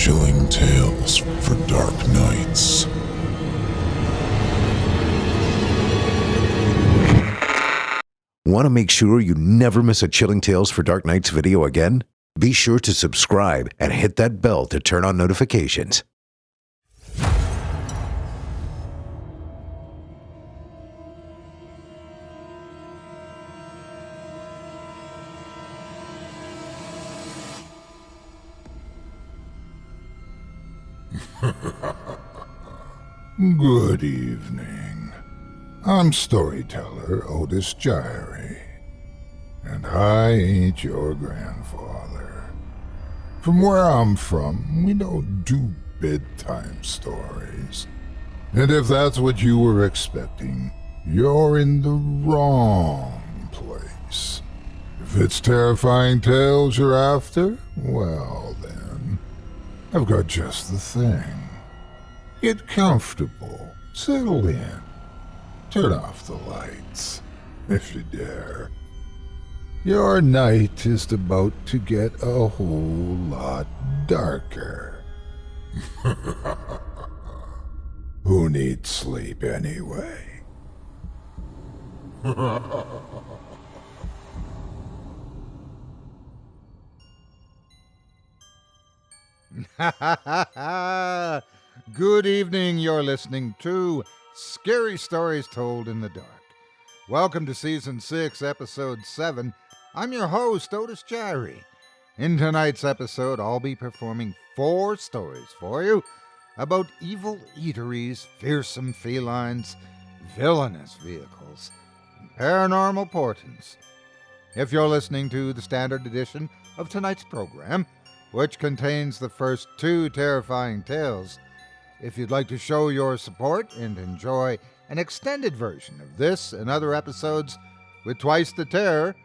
Chilling tales for dark nights. Want to make sure you never miss a Chilling Tales for Dark Nights video again? Be sure to subscribe and hit that bell to turn on notifications. Good evening. I'm storyteller Otis Jiry, and I ain't your grandfather. From where I'm from, we don't do bedtime stories. And if that's what you were expecting, you're in the wrong place. If it's terrifying tales you're after, well then, I've got just the thing. Get comfortable, settle in, turn off the lights, if you dare. Your night is about to get a whole lot darker. Who needs sleep anyway? Good evening, you're listening to Scary Stories Told in the Dark. Welcome to Season 6, Episode 7. I'm your host, Otis Jiry. In tonight's episode, I'll be performing 4 stories for you about evil eateries, fearsome felines, villainous vehicles, and paranormal portents. If you're listening to the standard edition of tonight's program, which contains the first 2 terrifying tales, if you'd like to show your support and enjoy an extended version of this and other episodes with twice the terror,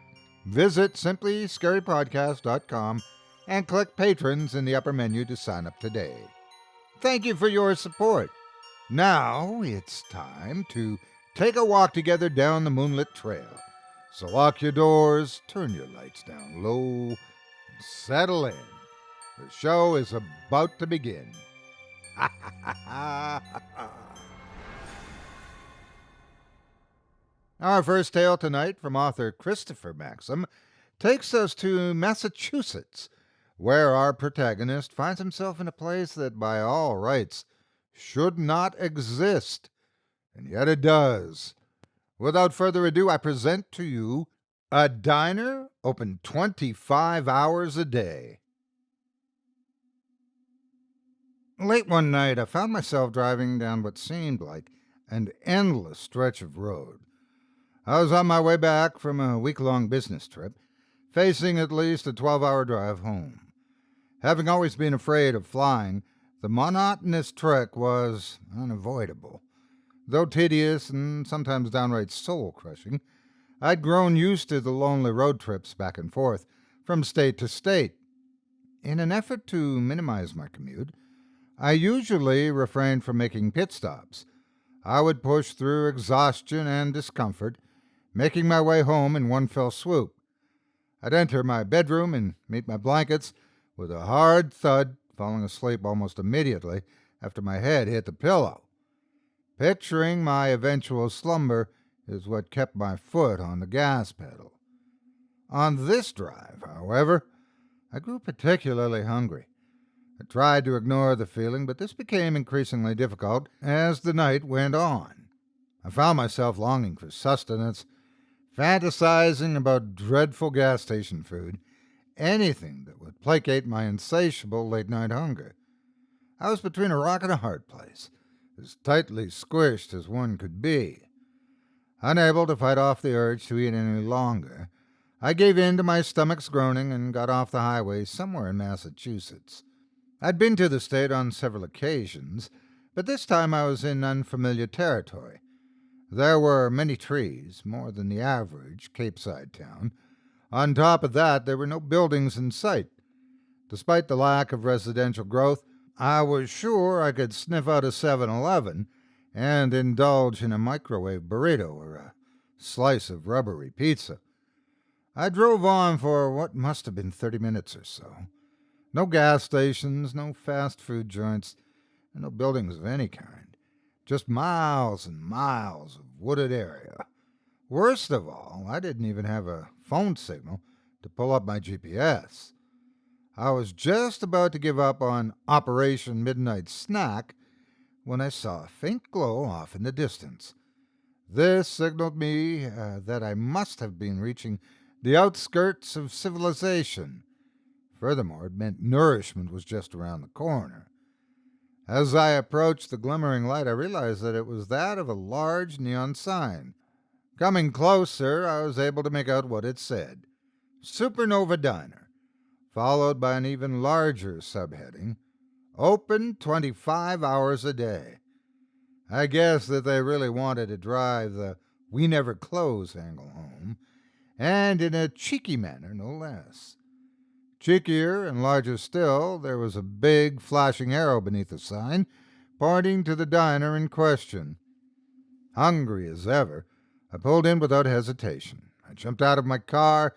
visit simplyscarypodcast.com and click Patrons in the upper menu to sign up today. Thank you for your support. Now it's time to take a walk together down the moonlit trail. So lock your doors, turn your lights down low, and settle in. The show is about to begin. Our first tale tonight from author Christopher Maxim takes us to Massachusetts, where our protagonist finds himself in a place that by all rights should not exist, and yet it does. Without further ado, I present to you a diner open 25 hours a day. Late one night, I found myself driving down what seemed like an endless stretch of road. I was on my way back from a week-long business trip, facing at least a 12-hour drive home. Having always been afraid of flying, the monotonous trek was unavoidable. Though tedious and sometimes downright soul-crushing, I'd grown used to the lonely road trips back and forth from state to state. In an effort to minimize my commute, I usually refrained from making pit stops. I would push through exhaustion and discomfort, making my way home in one fell swoop. I'd enter my bedroom and meet my blankets with a hard thud, falling asleep almost immediately after my head hit the pillow. Picturing my eventual slumber is what kept my foot on the gas pedal. On this drive, however, I grew particularly hungry. I tried to ignore the feeling, but this became increasingly difficult as the night went on. I found myself longing for sustenance, fantasizing about dreadful gas station food, anything that would placate my insatiable late-night hunger. I was between a rock and a hard place, as tightly squished as one could be. Unable to fight off the urge to eat any longer, I gave in to my stomach's groaning and got off the highway somewhere in Massachusetts. I'd been to the state on several occasions, but this time I was in unfamiliar territory. There were many trees, more than the average Capeside town. On top of that, there were no buildings in sight. Despite the lack of residential growth, I was sure I could sniff out a 7-Eleven and indulge in a microwave burrito or a slice of rubbery pizza. I drove on for what must have been 30 minutes or so. No gas stations, no fast food joints, and no buildings of any kind. Just miles and miles of wooded area. Worst of all, I didn't even have a phone signal to pull up my GPS. I was just about to give up on Operation Midnight Snack when I saw a faint glow off in the distance. This signaled me that I must have been reaching the outskirts of civilization. Furthermore, it meant nourishment was just around the corner. As I approached the glimmering light, I realized that it was that of a large neon sign. Coming closer, I was able to make out what it said: Supernova Diner, followed by an even larger subheading: Open 25 hours a day. I guess that they really wanted to drive the we never close angle home, and in a cheeky manner, no less. Cheekier and larger still, there was a big flashing arrow beneath the sign, pointing to the diner in question. Hungry as ever, I pulled in without hesitation. I jumped out of my car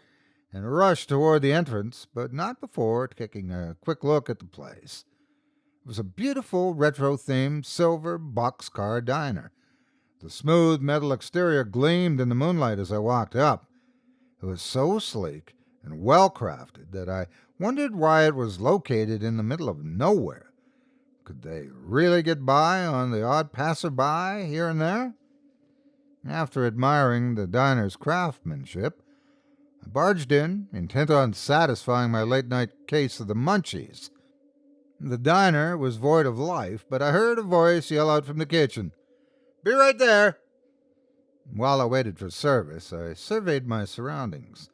and rushed toward the entrance, but not before taking a quick look at the place. It was a beautiful retro-themed silver boxcar diner. The smooth metal exterior gleamed in the moonlight as I walked up. It was so sleek and well-crafted that I wondered why it was located in the middle of nowhere. Could they really get by on the odd passerby here and there? After admiring the diner's craftsmanship, I barged in, intent on satisfying my late-night case of the munchies. The diner was void of life, but I heard a voice yell out from the kitchen, "Be right there!" While I waited for service, I surveyed my surroundings.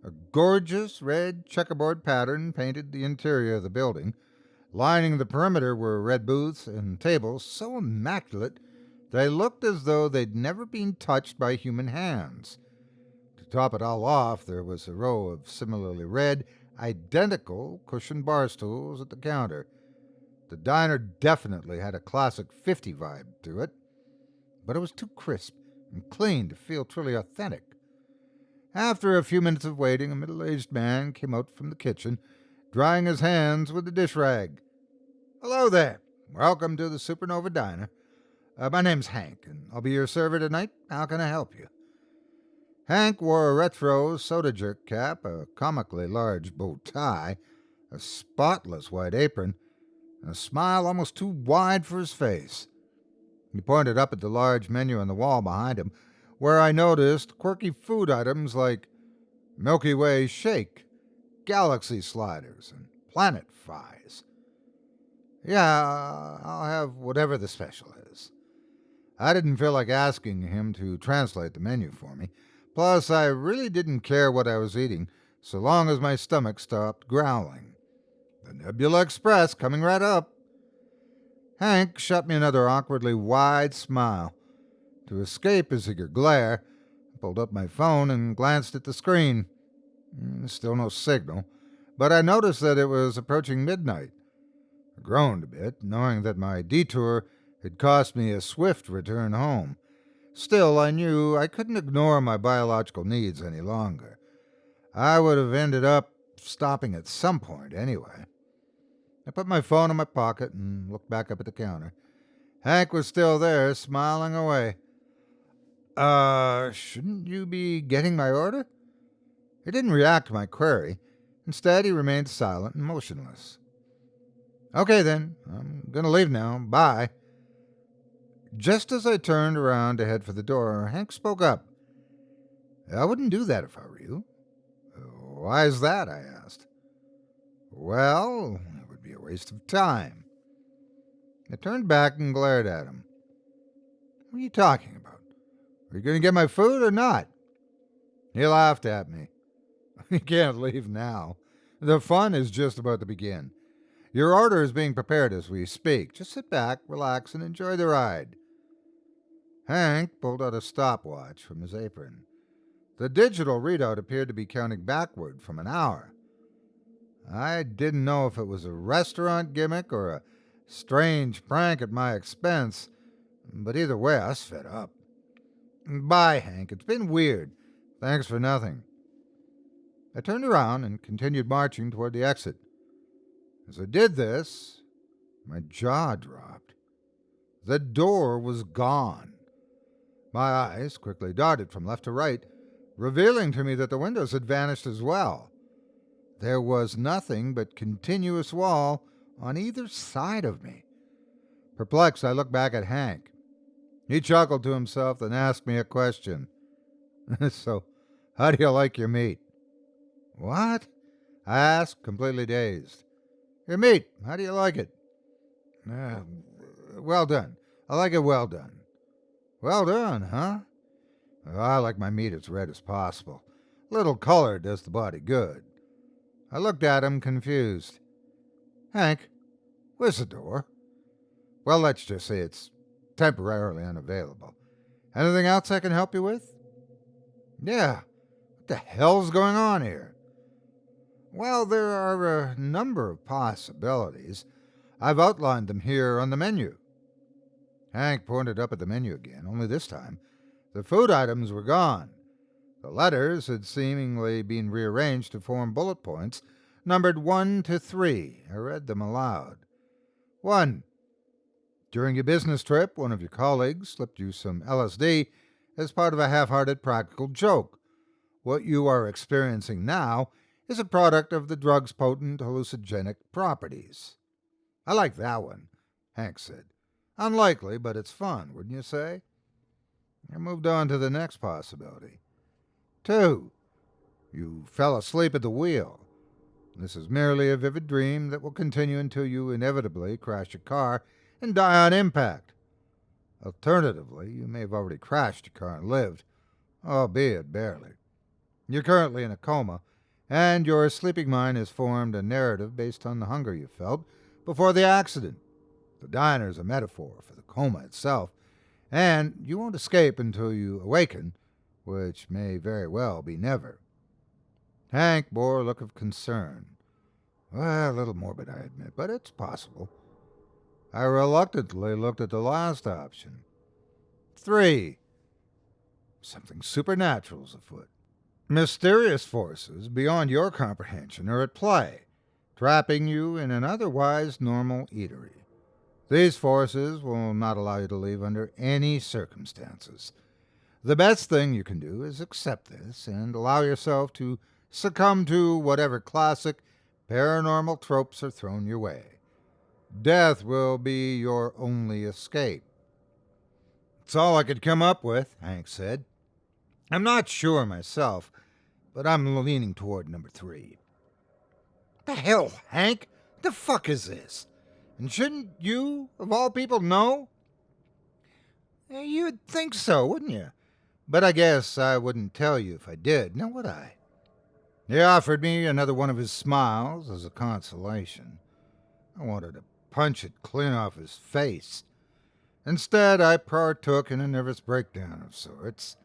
A gorgeous red checkerboard pattern painted the interior of the building. Lining the perimeter were red booths and tables so immaculate they looked as though they'd never been touched by human hands. To top it all off, there was a row of similarly red, identical cushioned bar stools at the counter. The diner definitely had a classic 50 vibe to it, but it was too crisp and clean to feel truly authentic. After a few minutes of waiting, a middle-aged man came out from the kitchen, drying his hands with a dish rag. "Hello there. Welcome to the Supernova Diner. My name's Hank, and I'll be your server tonight. How can I help you?" Hank wore a retro soda jerk cap, a comically large bow tie, a spotless white apron, and a smile almost too wide for his face. He pointed up at the large menu on the wall behind him, where I noticed quirky food items like Milky Way shake, galaxy sliders, and planet fries. "Yeah, I'll have whatever the special is." I didn't feel like asking him to translate the menu for me. Plus, I really didn't care what I was eating, so long as my stomach stopped growling. "The Nebula Express coming right up." Hank shot me another awkwardly wide smile. To escape his eager glare, I pulled up my phone and glanced at the screen. Still no signal, but I noticed that it was approaching midnight. I groaned a bit, knowing that my detour had cost me a swift return home. Still, I knew I couldn't ignore my biological needs any longer. I would have ended up stopping at some point anyway. I put my phone in my pocket and looked back up at the counter. Hank was still there, smiling away. Shouldn't you be getting my order?" He didn't react to my query. Instead, he remained silent and motionless. "Okay then, I'm gonna leave now. Bye." Just as I turned around to head for the door, Hank spoke up. "I wouldn't do that if I were you." "Why is that?" I asked. "Well, it would be a waste of time." I turned back and glared at him. "What are you talking about? Are you going to get my food or not?" He laughed at me. "You can't leave now. The fun is just about to begin. Your order is being prepared as we speak. Just sit back, relax, and enjoy the ride." Hank pulled out a stopwatch from his apron. The digital readout appeared to be counting backward from an hour. I didn't know if it was a restaurant gimmick or a strange prank at my expense, but either way, I was fed up. "Bye, Hank. It's been weird. Thanks for nothing." I turned around and continued marching toward the exit. As I did this, my jaw dropped. The door was gone. My eyes quickly darted from left to right, revealing to me that the windows had vanished as well. There was nothing but continuous wall on either side of me. Perplexed, I looked back at Hank. He chuckled to himself, then asked me a question. So, how do you like your meat? What? I asked, completely dazed. Your meat, how do you like it? Well done. I like it well done. Well done, huh? Well, I like my meat as red as possible. Little color does the body good. I looked at him, confused. Hank, where's the door? Well, let's just say it's temporarily unavailable. Anything else I can help you with? Yeah. What the hell's going on here? Well, there are a number of possibilities. I've outlined them here on the menu. Hank pointed up at the menu again, only this time the food items were gone. The letters had seemingly been rearranged to form bullet points, numbered 1 to 3. I read them aloud. 1. During your business trip, one of your colleagues slipped you some LSD as part of a half-hearted practical joke. What you are experiencing now is a product of the drug's potent hallucinogenic properties. I like that one, Hank said. Unlikely, but it's fun, wouldn't you say? I moved on to the next possibility. 2. You fell asleep at the wheel. This is merely a vivid dream that will continue until you inevitably crash your car and die on impact. Alternatively, you may have already crashed your car and lived, albeit barely. You're currently in a coma, and your sleeping mind has formed a narrative based on the hunger you felt before the accident. The diner is a metaphor for the coma itself, and you won't escape until you awaken, which may very well be never. Hank bore a look of concern. Well, a little morbid, I admit, but it's possible. I reluctantly looked at the last option. 3. Something supernatural is afoot. Mysterious forces beyond your comprehension are at play, trapping you in an otherwise normal eatery. These forces will not allow you to leave under any circumstances. The best thing you can do is accept this and allow yourself to succumb to whatever classic paranormal tropes are thrown your way. Death will be your only escape. It's all I could come up with, Hank said. I'm not sure myself, but I'm leaning toward number 3. The hell, Hank? What the fuck is this? And shouldn't you, of all people, know? You'd think so, wouldn't you? But I guess I wouldn't tell you if I did, now would I? He offered me another one of his smiles as a consolation. I wanted to punch it clean off his face. Instead, I partook in a nervous breakdown of sorts.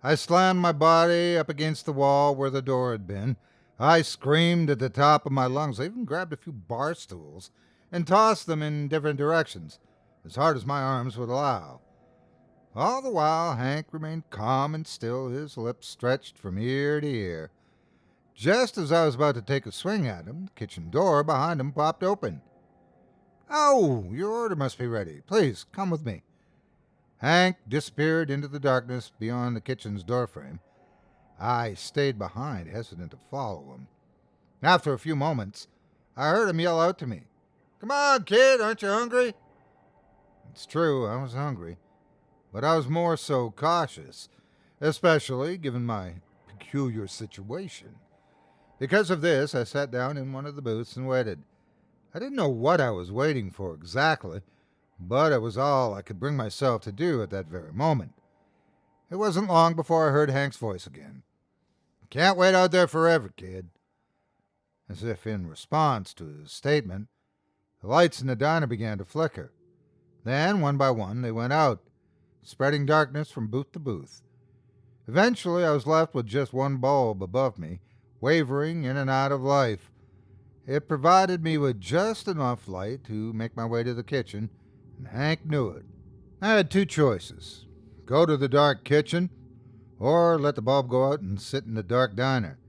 I slammed my body up against the wall where the door had been. I screamed at the top of my lungs. I even grabbed a few bar stools and tossed them in different directions, as hard as my arms would allow. All the while, Hank remained calm and still, his lips stretched from ear to ear. Just as I was about to take a swing at him, the kitchen door behind him popped open. Oh, your order must be ready. Please, come with me. Hank disappeared into the darkness beyond the kitchen's doorframe. I stayed behind, hesitant to follow him. After a few moments, I heard him yell out to me, Come on, kid, aren't you hungry? It's true, I was hungry, but I was more so cautious, especially given my peculiar situation. Because of this, I sat down in one of the booths and waited. I didn't know what I was waiting for exactly, but it was all I could bring myself to do at that very moment. It wasn't long before I heard Hank's voice again. Can't wait out there forever, kid. As if in response to his statement, the lights in the diner began to flicker. Then, one by one, they went out, spreading darkness from booth to booth. Eventually, I was left with just one bulb above me, wavering in and out of life. It provided me with just enough light to make my way to the kitchen, and Hank knew it. I had 2 choices. Go to the dark kitchen, or let the bulb go out and sit in the dark diner.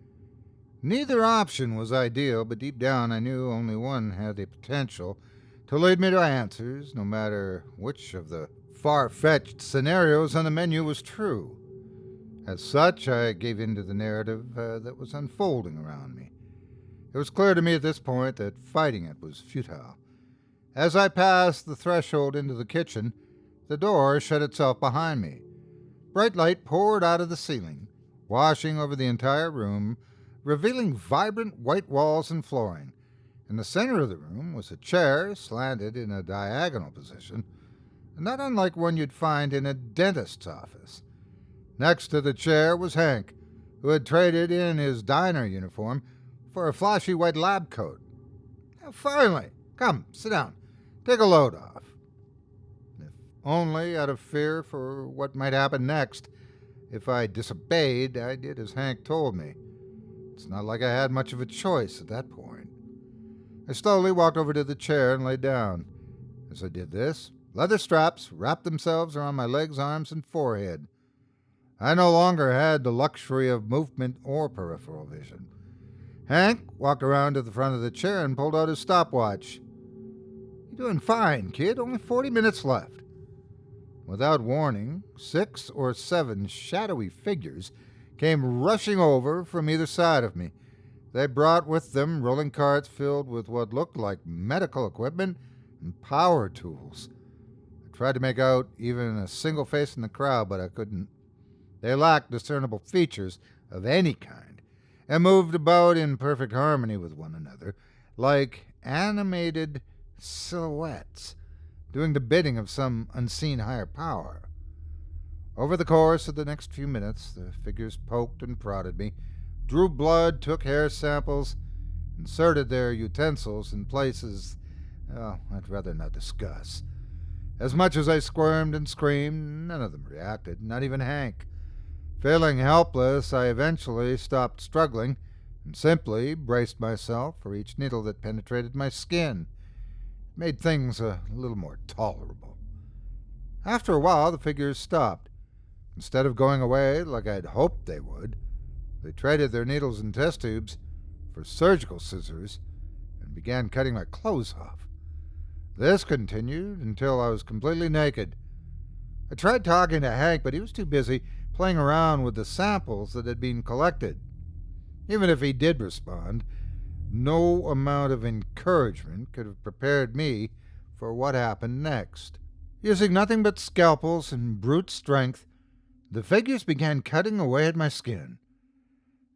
Neither option was ideal, but deep down I knew only one had the potential to lead me to answers, no matter which of the far-fetched scenarios on the menu was true. As such, I gave in to the narrative that was unfolding around me. It was clear to me at this point that fighting it was futile. As I passed the threshold into the kitchen, the door shut itself behind me. Bright light poured out of the ceiling, washing over the entire room, revealing vibrant white walls and flooring. In the center of the room was a chair slanted in a diagonal position, not unlike one you'd find in a dentist's office. Next to the chair was Hank, who had traded in his diner uniform for a flashy white lab coat. Finally, come, sit down. Take a load off. If only out of fear for what might happen next. If I disobeyed, I did as Hank told me. It's not like I had much of a choice at that point. I slowly walked over to the chair and lay down. As I did this, leather straps wrapped themselves around my legs, arms, and forehead. I no longer had the luxury of movement or peripheral vision. Hank walked around to the front of the chair and pulled out his stopwatch. "You're doing fine, kid. Only 40 minutes left." Without warning, 6 or 7 shadowy figures came rushing over from either side of me. They brought with them rolling carts filled with what looked like medical equipment and power tools. I tried to make out even a single face in the crowd, but I couldn't. They lacked discernible features of any kind, and moved about in perfect harmony with one another, like animated silhouettes, doing the bidding of some unseen higher power. Over the course of the next few minutes, the figures poked and prodded me, drew blood, took hair samples, inserted their utensils in places I'd rather not discuss. As much as I squirmed and screamed, none of them reacted, not even Hank. Feeling helpless, I eventually stopped struggling and simply braced myself for each needle that penetrated my skin. It made things a little more tolerable. After a while, the figures stopped. Instead of going away like I'd hoped they would, they traded their needles and test tubes for surgical scissors and began cutting my clothes off. This continued until I was completely naked. I tried talking to Hank, but he was too busy playing around with the samples that had been collected. Even if he did respond, no amount of encouragement could have prepared me for what happened next. Using nothing but scalpels and brute strength, the figures began cutting away at my skin.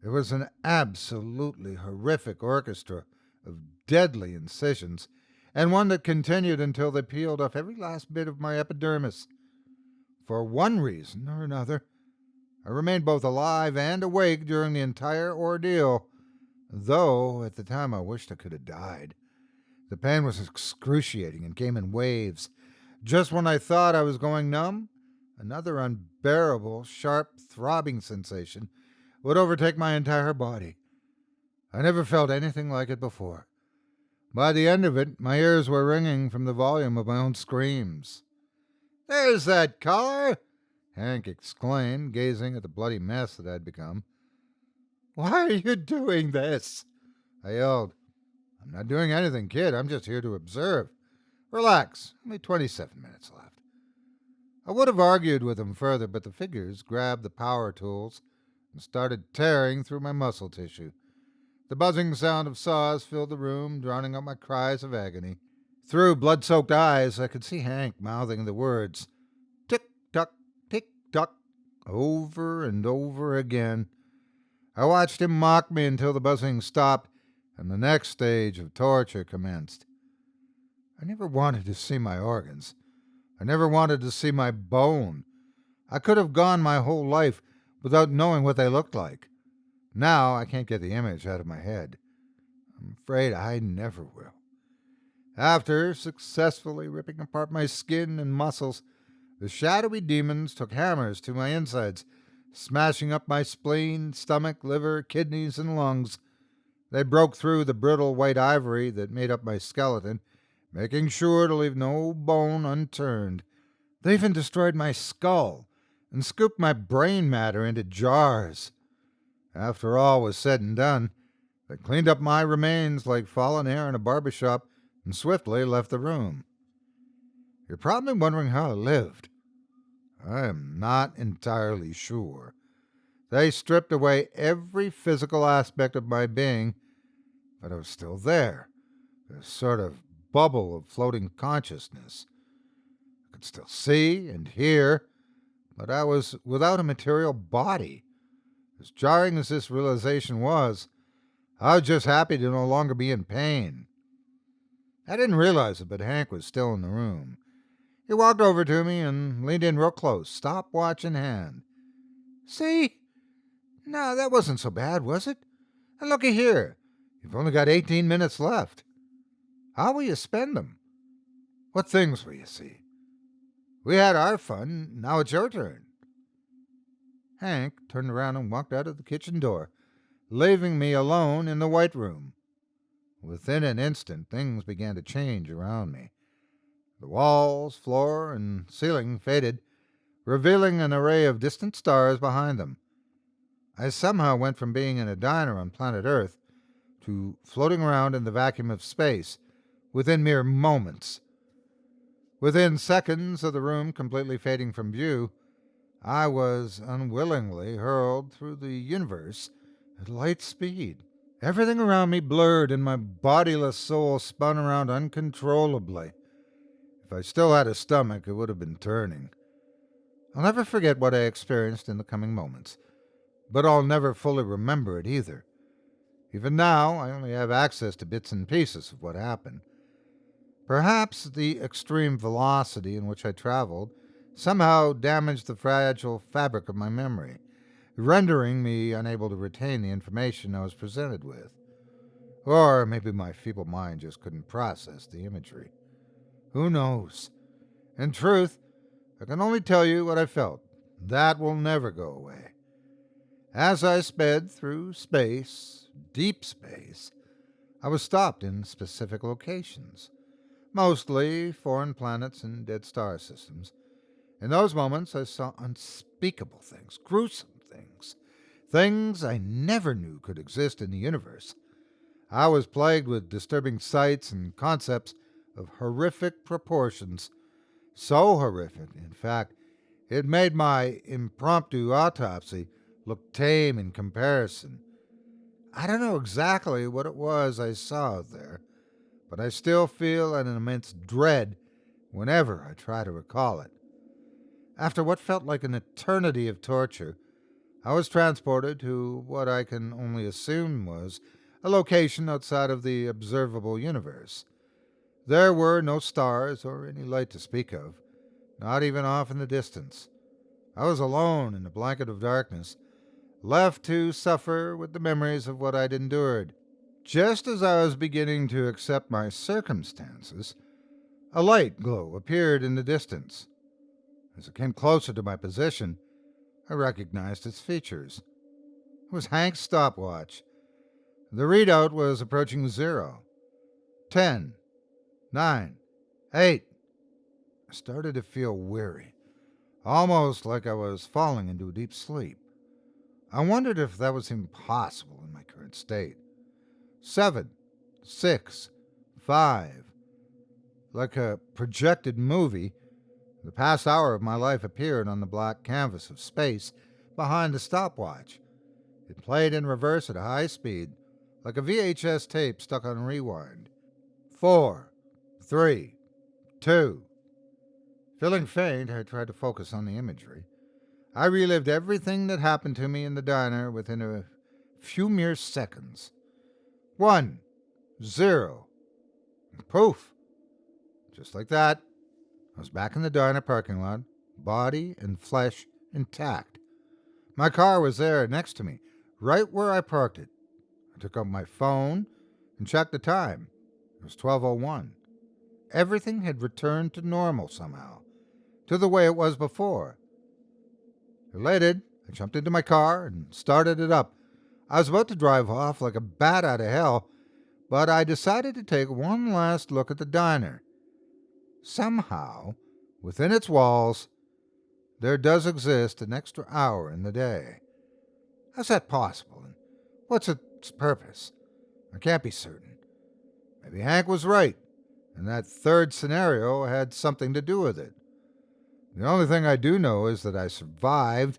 It was an absolutely horrific orchestra of deadly incisions, and one that continued until they peeled off every last bit of my epidermis. For one reason or another, I remained both alive and awake during the entire ordeal, though at the time I wished I could have died. The pain was excruciating and came in waves. Just when I thought I was going numb, another unbearable, sharp, throbbing sensation would overtake my entire body. I never felt anything like it before. By the end of it, my ears were ringing from the volume of my own screams. "There's that collar!" Hank exclaimed, gazing at the bloody mess that I'd become. "Why are you doing this?" I yelled. "I'm not doing anything, kid. I'm just here to observe. Relax. Only 27 minutes left." I would have argued with him further, but the figures grabbed the power tools and started tearing through my muscle tissue. The buzzing sound of saws filled the room, drowning out my cries of agony. Through blood-soaked eyes, I could see Hank mouthing the words, "Tick-tock, tick-tock," over and over again. I watched him mock me until the buzzing stopped and the next stage of torture commenced. I never wanted to see my organs. I never wanted to see my bone. I could have gone my whole life without knowing what they looked like. Now I can't get the image out of my head. I'm afraid I never will. After successfully ripping apart my skin and muscles, the shadowy demons took hammers to my insides, smashing up my spleen, stomach, liver, kidneys, and lungs. They broke through the brittle white ivory that made up my skeleton, making sure to leave no bone unturned. They even destroyed my skull and scooped my brain matter into jars. After all was said and done, They cleaned up my remains like fallen hair in a barber shop and swiftly left the room. You're probably wondering how I lived. I am not entirely sure. They stripped away every physical aspect of my being, but I was still there, this sort of bubble of floating consciousness. I could still see and hear, but I was without a material body. As jarring as this realization was, I was just happy to no longer be in pain. I didn't realize it, but Hank was still in the room. He walked over to me and leaned in real close, stopwatch in hand. See? No, that wasn't so bad, was it? And looky here, you've only got 18 minutes left. How will you spend them? What things will you see? We had our fun, now it's your turn. Hank turned around and walked out of the kitchen door, leaving me alone in the White Room. Within an instant, things began to change around me. The walls, floor, and ceiling faded, revealing an array of distant stars behind them. I somehow went from being in a diner on planet Earth to floating around in the vacuum of space within mere moments. Within seconds of the room completely fading from view, I was unwillingly hurled through the universe at light speed. Everything around me blurred and my bodiless soul spun around uncontrollably. If I still had a stomach, it would have been turning. I'll never forget what I experienced in the coming moments, but I'll never fully remember it either. Even now, I only have access to bits and pieces of what happened. Perhaps the extreme velocity in which I traveled somehow damaged the fragile fabric of my memory, rendering me unable to retain the information I was presented with. Or maybe my feeble mind just couldn't process the imagery. Who knows? In truth, I can only tell you what I felt. That will never go away. As I sped through space, deep space, I was stopped in specific locations, mostly foreign planets and dead star systems. In those moments, I saw unspeakable things, gruesome things I never knew could exist in the universe. I was plagued with disturbing sights and concepts of horrific proportions, so horrific, in fact, it made my impromptu autopsy look tame in comparison. I don't know exactly what it was I saw out there, but I still feel an immense dread whenever I try to recall it. After what felt like an eternity of torture, I was transported to what I can only assume was a location outside of the observable universe. There were no stars or any light to speak of, not even off in the distance. I was alone in a blanket of darkness, left to suffer with the memories of what I'd endured. Just as I was beginning to accept my circumstances, a light glow appeared in the distance. As it came closer to my position, I recognized its features. It was Hank's stopwatch. The readout was approaching 0. 10, 9, 8. I started to feel weary, almost like I was falling into a deep sleep. I wondered if that was even possible in my current state. 7, 6, 5. Like a projected movie, the past hour of my life appeared on the black canvas of space behind the stopwatch. It played in reverse at a high speed, like a VHS tape stuck on rewind. 4, 3, 2. Feeling faint, I tried to focus on the imagery. I relived everything that happened to me in the diner within a few mere seconds. 1, 0. Poof. Just like that, I was back in the diner parking lot, body and flesh intact. My car was there next to me, right where I parked it. I took out my phone and checked the time. It was 12:01. Everything had returned to normal somehow, to the way it was before. Elated, I jumped into my car and started it up. I was about to drive off like a bat out of hell, but I decided to take one last look at the diner. Somehow, within its walls, there does exist an extra hour in the day. How's that possible, and what's its purpose? I can't be certain. Maybe Hank was right, and that third scenario had something to do with it. The only thing I do know is that I survived,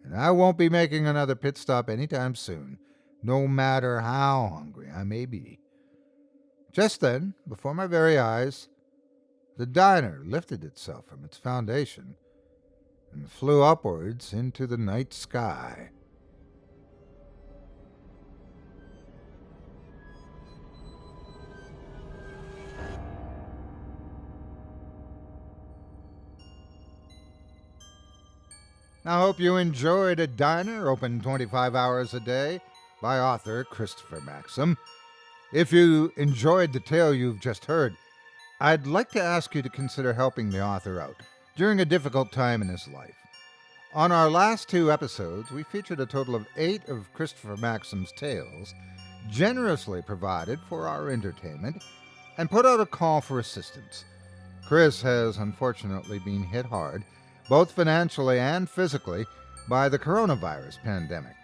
and I won't be making another pit stop anytime soon, no matter how hungry I may be. Just then, before my very eyes, the diner lifted itself from its foundation and flew upwards into the night sky. I hope you enjoyed A Diner Open 25 Hours a Day by author Christopher Maxim. If you enjoyed the tale you've just heard, I'd like to ask you to consider helping the author out during a difficult time in his life. On our last 2 episodes, we featured a total of 8 of Christopher Maxim's tales, generously provided for our entertainment, and put out a call for assistance. Chris has unfortunately been hit hard, both financially and physically, by the coronavirus pandemic.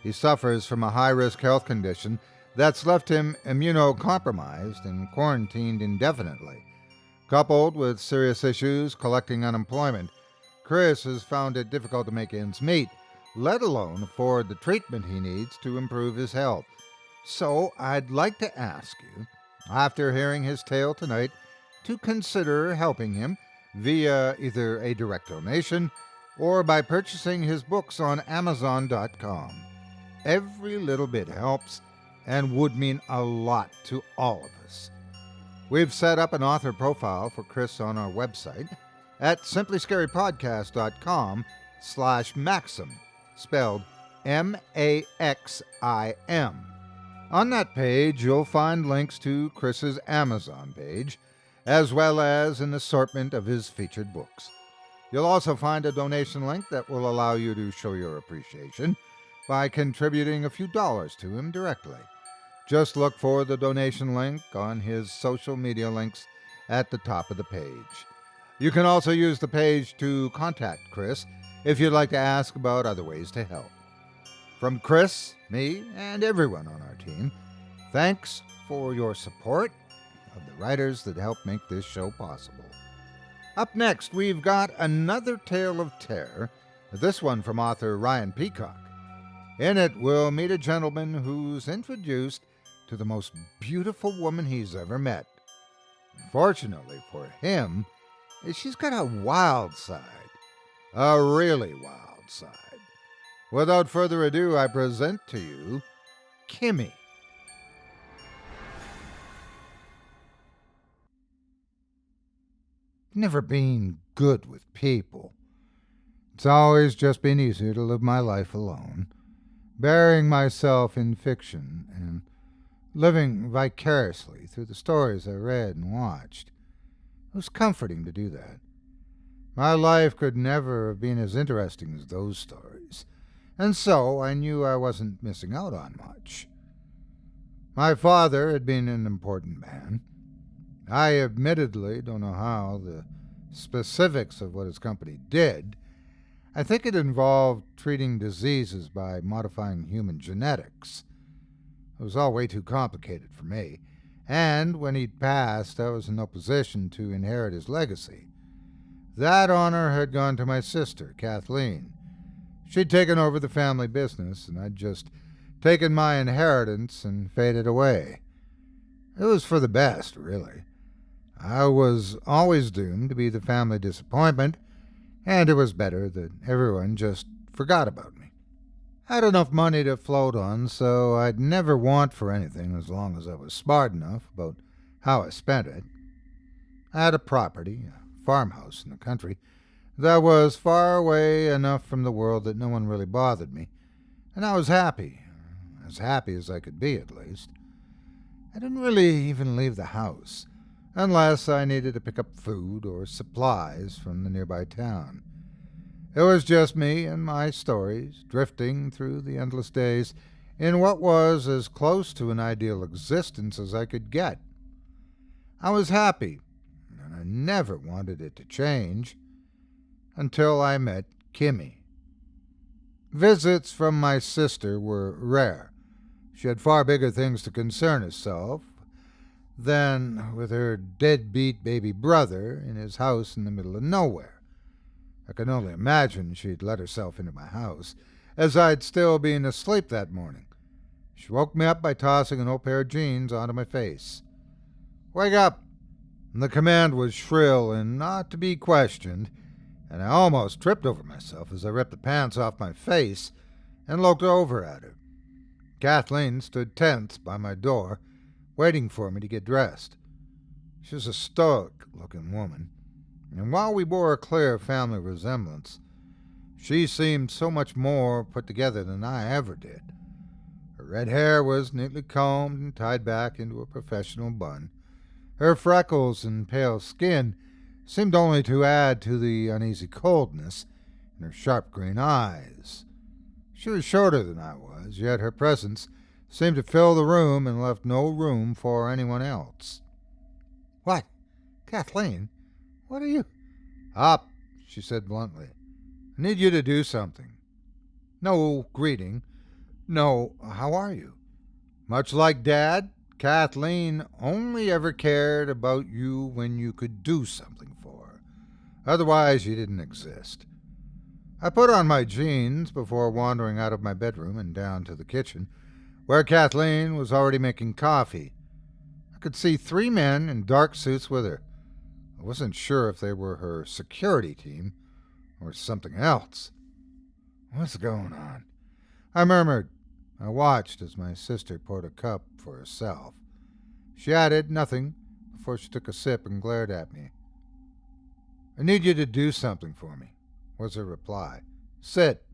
He suffers from a high-risk health condition that's left him immunocompromised and quarantined indefinitely. Coupled with serious issues collecting unemployment, Chris has found it difficult to make ends meet, let alone afford the treatment he needs to improve his health. So I'd like to ask you, after hearing his tale tonight, to consider helping him via either a direct donation or by purchasing his books on Amazon.com. Every little bit helps and would mean a lot to all of us. We've set up an author profile for Chris on our website at simplyscarypodcast.com/Maxim, spelled Maxim. On that page, you'll find links to Chris's Amazon page, as well as an assortment of his featured books. You'll also find a donation link that will allow you to show your appreciation by contributing a few dollars to him directly. Just look for the donation link on his social media links at the top of the page. You can also use the page to contact Chris if you'd like to ask about other ways to help. From Chris, me, and everyone on our team, thanks for your support of the writers that help make this show possible. Up next, we've got another tale of terror, this one from author Ryan Peacock. In it, we'll meet a gentleman who's introduced to the most beautiful woman he's ever met. Fortunately for him, she's got a wild side, a really wild side. Without further ado, I present to you Kimi. Never been good with people. It's always just been easier to live my life alone, burying myself in fiction and living vicariously through the stories I read and watched. It was comforting to do that. My life could never have been as interesting as those stories, and so I knew I wasn't missing out on much. My father had been an important man. I admittedly don't know how the specifics of what his company did. I think it involved treating diseases by modifying human genetics. It was all way too complicated for me, and when he'd passed, I was in no position to inherit his legacy. That honor had gone to my sister, Kathleen. She'd taken over the family business, and I'd just taken my inheritance and faded away. It was for the best, really. I was always doomed to be the family disappointment, and it was better that everyone just forgot about me. I had enough money to float on, so I'd never want for anything as long as I was smart enough about how I spent it. I had a property, a farmhouse in the country, that was far away enough from the world that no one really bothered me, and I was happy as I could be at least. I didn't really even leave the house, unless I needed to pick up food or supplies from the nearby town. It was just me and my stories, drifting through the endless days in what was as close to an ideal existence as I could get. I was happy, and I never wanted it to change, until I met Kimi. Visits from my sister were rare. She had far bigger things to concern herself than with her deadbeat baby brother in his house in the middle of nowhere. I can only imagine she'd let herself into my house, as I'd still been asleep that morning. She woke me up by tossing an old pair of jeans onto my face. "Wake up!" And the command was shrill and not to be questioned, and I almost tripped over myself as I ripped the pants off my face and looked over at her. Kathleen stood tense by my door, waiting for me to get dressed. She was a stoic-looking woman, and while we bore a clear family resemblance, she seemed so much more put together than I ever did. Her red hair was neatly combed and tied back into a professional bun. Her freckles and pale skin seemed only to add to the uneasy coldness in her sharp green eyes. She was shorter than I was, yet her presence seemed to fill the room and left no room for anyone else. "What? Kathleen, what are you—" "Up," she said bluntly. "I need you to do something." No greeting. No, "How are you?" Much like Dad, Kathleen only ever cared about you when you could do something for her. Otherwise, you didn't exist. I put on my jeans before wandering out of my bedroom and down to the kitchen, where Kathleen was already making coffee. I could see 3 men in dark suits with her. I wasn't sure if they were her security team or something else. "What's going on?" I murmured. I watched as my sister poured a cup for herself. She added nothing before she took a sip and glared at me. "I need you to do something for me," was her reply. "Sit."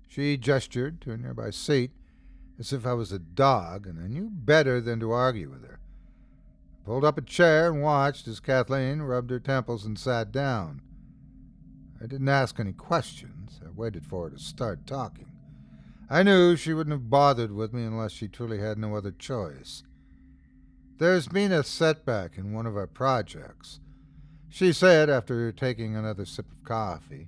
She gestured to a nearby seat as if I was a dog, and I knew better than to argue with her. I pulled up a chair and watched as Kathleen rubbed her temples and sat down. I didn't ask any questions. I waited for her to start talking. I knew she wouldn't have bothered with me unless she truly had no other choice. "There's been a setback in one of our projects," she said after taking another sip of coffee.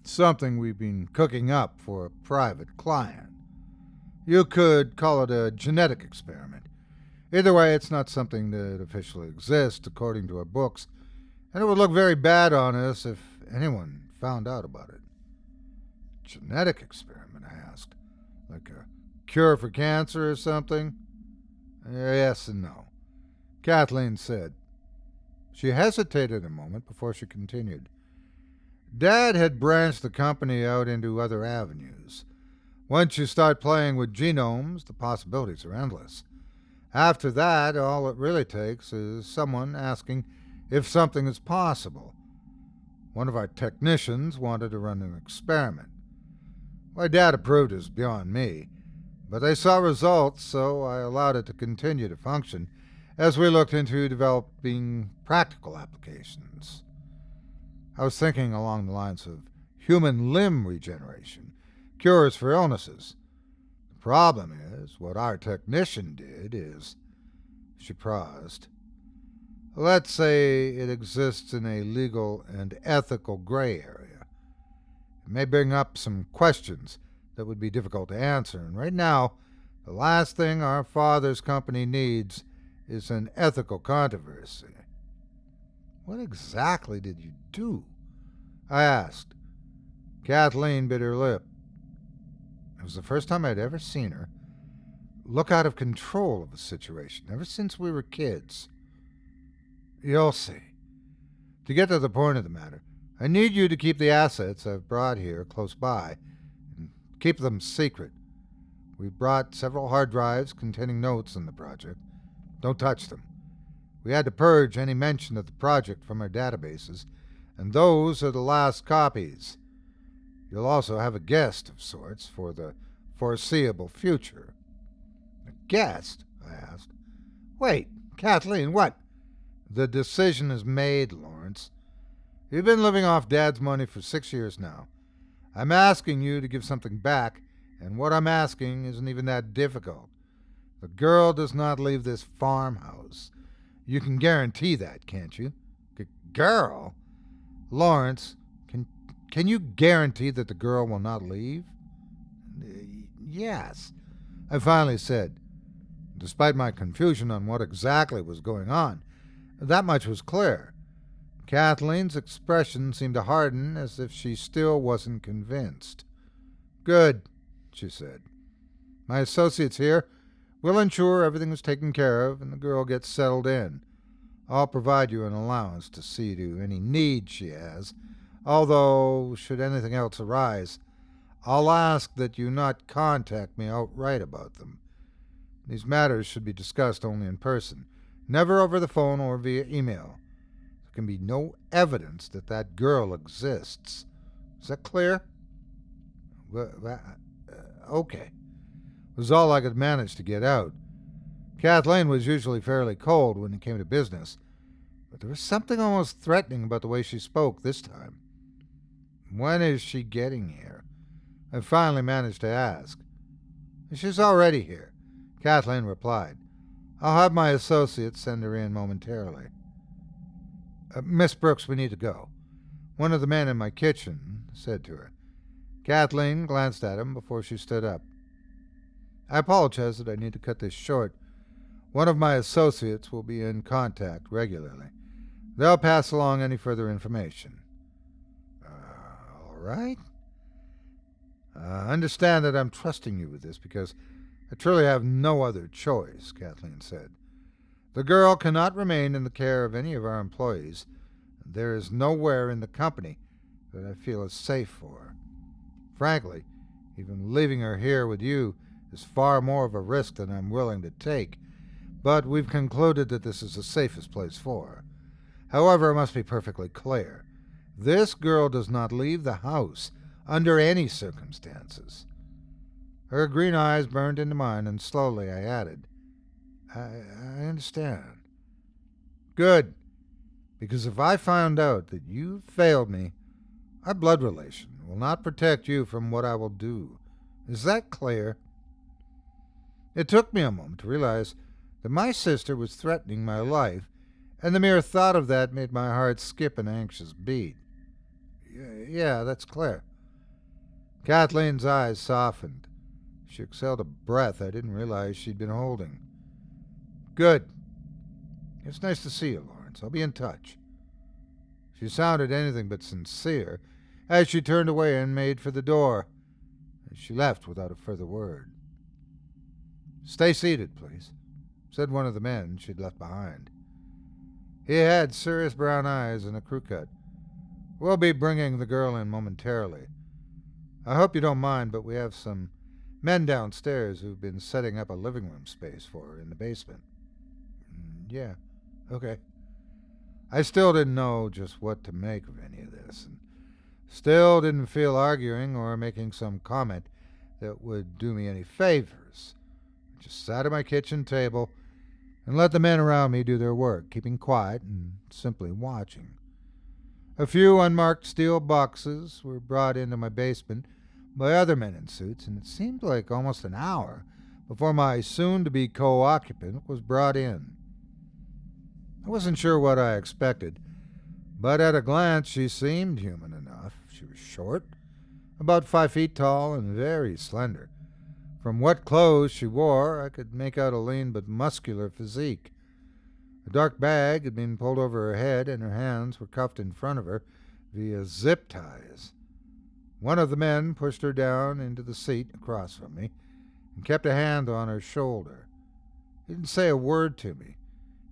"Something we've been cooking up for a private client. You could call it a genetic experiment. Either way, it's not something that officially exists according to our books, and it would look very bad on us if anyone found out about it." "Genetic experiment?" I asked. "Like a cure for cancer or something?" "Yes and no," Kathleen said. She hesitated a moment before she continued. "Dad had branched the company out into other avenues. Once you start playing with genomes, the possibilities are endless. After that, all it really takes is someone asking if something is possible. One of our technicians wanted to run an experiment. Why Dad approved is beyond me, but they saw results, so I allowed it to continue to function as we looked into developing practical applications. I was thinking along the lines of human limb regeneration, cures for illnesses. The problem is, what our technician did is..." She paused. "Let's say it exists in a legal and ethical gray area. It may bring up some questions that would be difficult to answer, and right now, the last thing our father's company needs is an ethical controversy." "What exactly did you do?" I asked. Kathleen bit her lip. It was the first time I'd ever seen her look out of control of a situation, ever since we were kids. "You'll see. To get to the point of the matter, I need you to keep the assets I've brought here close by, and keep them secret. We brought several hard drives containing notes on the project. Don't touch them. We had to purge any mention of the project from our databases, and those are the last copies. You'll also have a guest of sorts for the foreseeable future." "A guest?" I asked. "Wait, Kathleen, what?" "The decision is made, Lawrence. You've been living off Dad's money for 6 years now. I'm asking you to give something back, and what I'm asking isn't even that difficult. The girl does not leave this farmhouse. You can guarantee that, can't you?" "Girl?" "Lawrence, can you guarantee that the girl will not leave?" "Yes. I finally said. Despite my confusion on what exactly was going on, that much was clear. Kathleen's expression seemed to harden as if she still wasn't convinced. "Good," she said. "My associates here will ensure everything is taken care of and the girl gets settled in. I'll provide you an allowance to see to any need she has, although, should anything else arise, I'll ask that you not contact me outright about them. These matters should be discussed only in person, never over the phone or via email. There can be no evidence that that girl exists. Is that clear?" Okay, was all I could manage to get out. Kathleen was usually fairly cold when it came to business, but there was something almost threatening about the way she spoke this time. "When is she getting here?" I finally managed to ask. "She's already here," Kathleen replied. "I'll have my associates send her in momentarily." "Miss Brooks, we need to go," one of the men in my kitchen said to her. Kathleen glanced at him before she stood up. "I apologize that I need to cut this short. One of my associates will be in contact regularly. They'll pass along any further information." All right. "Understand that I'm trusting you with this because I truly have no other choice," Kathleen said. "The girl cannot remain in the care of any of our employees. There is nowhere in the company that I feel is safe for her. Frankly, even leaving her here with you is far more of a risk than I'm willing to take, but we've concluded that this is the safest place for her. However, it must be perfectly clear. This girl does not leave the house under any circumstances." Her green eyes burned into mine, and slowly I added, I understand." "Good, because if I found out that you failed me, our blood relation will not protect you from what I will do. Is that clear?" It took me a moment to realize that my sister was threatening my life, and the mere thought of that made my heart skip an anxious beat. Yeah, that's clear." Kathleen's eyes softened. She exhaled a breath I didn't realize she'd been holding. "Good. It's nice to see you, Lawrence. I'll be in touch." She sounded anything but sincere as she turned away and made for the door. She left without a further word. "Stay seated, please," said one of the men she'd left behind. He had serious brown eyes and a crew cut. "We'll be bringing the girl in momentarily. I hope you don't mind, but we have some men downstairs who've been setting up a living room space for her in the basement." "Yeah, okay." I still didn't know just what to make of any of this, and still didn't feel arguing or making some comment that would do me any favors. I just sat at my kitchen table and let the men around me do their work, keeping quiet and simply watching. A few unmarked steel boxes were brought into my basement by other men in suits, and it seemed like almost an hour before my soon-to-be co-occupant was brought in. I wasn't sure what I expected, but at a glance she seemed human enough. She was short, about 5 feet tall, and very slender. From what clothes she wore, I could make out a lean but muscular physique. A dark bag had been pulled over her head, and her hands were cuffed in front of her via zip ties. One of the men pushed her down into the seat across from me and kept a hand on her shoulder. He didn't say a word to me,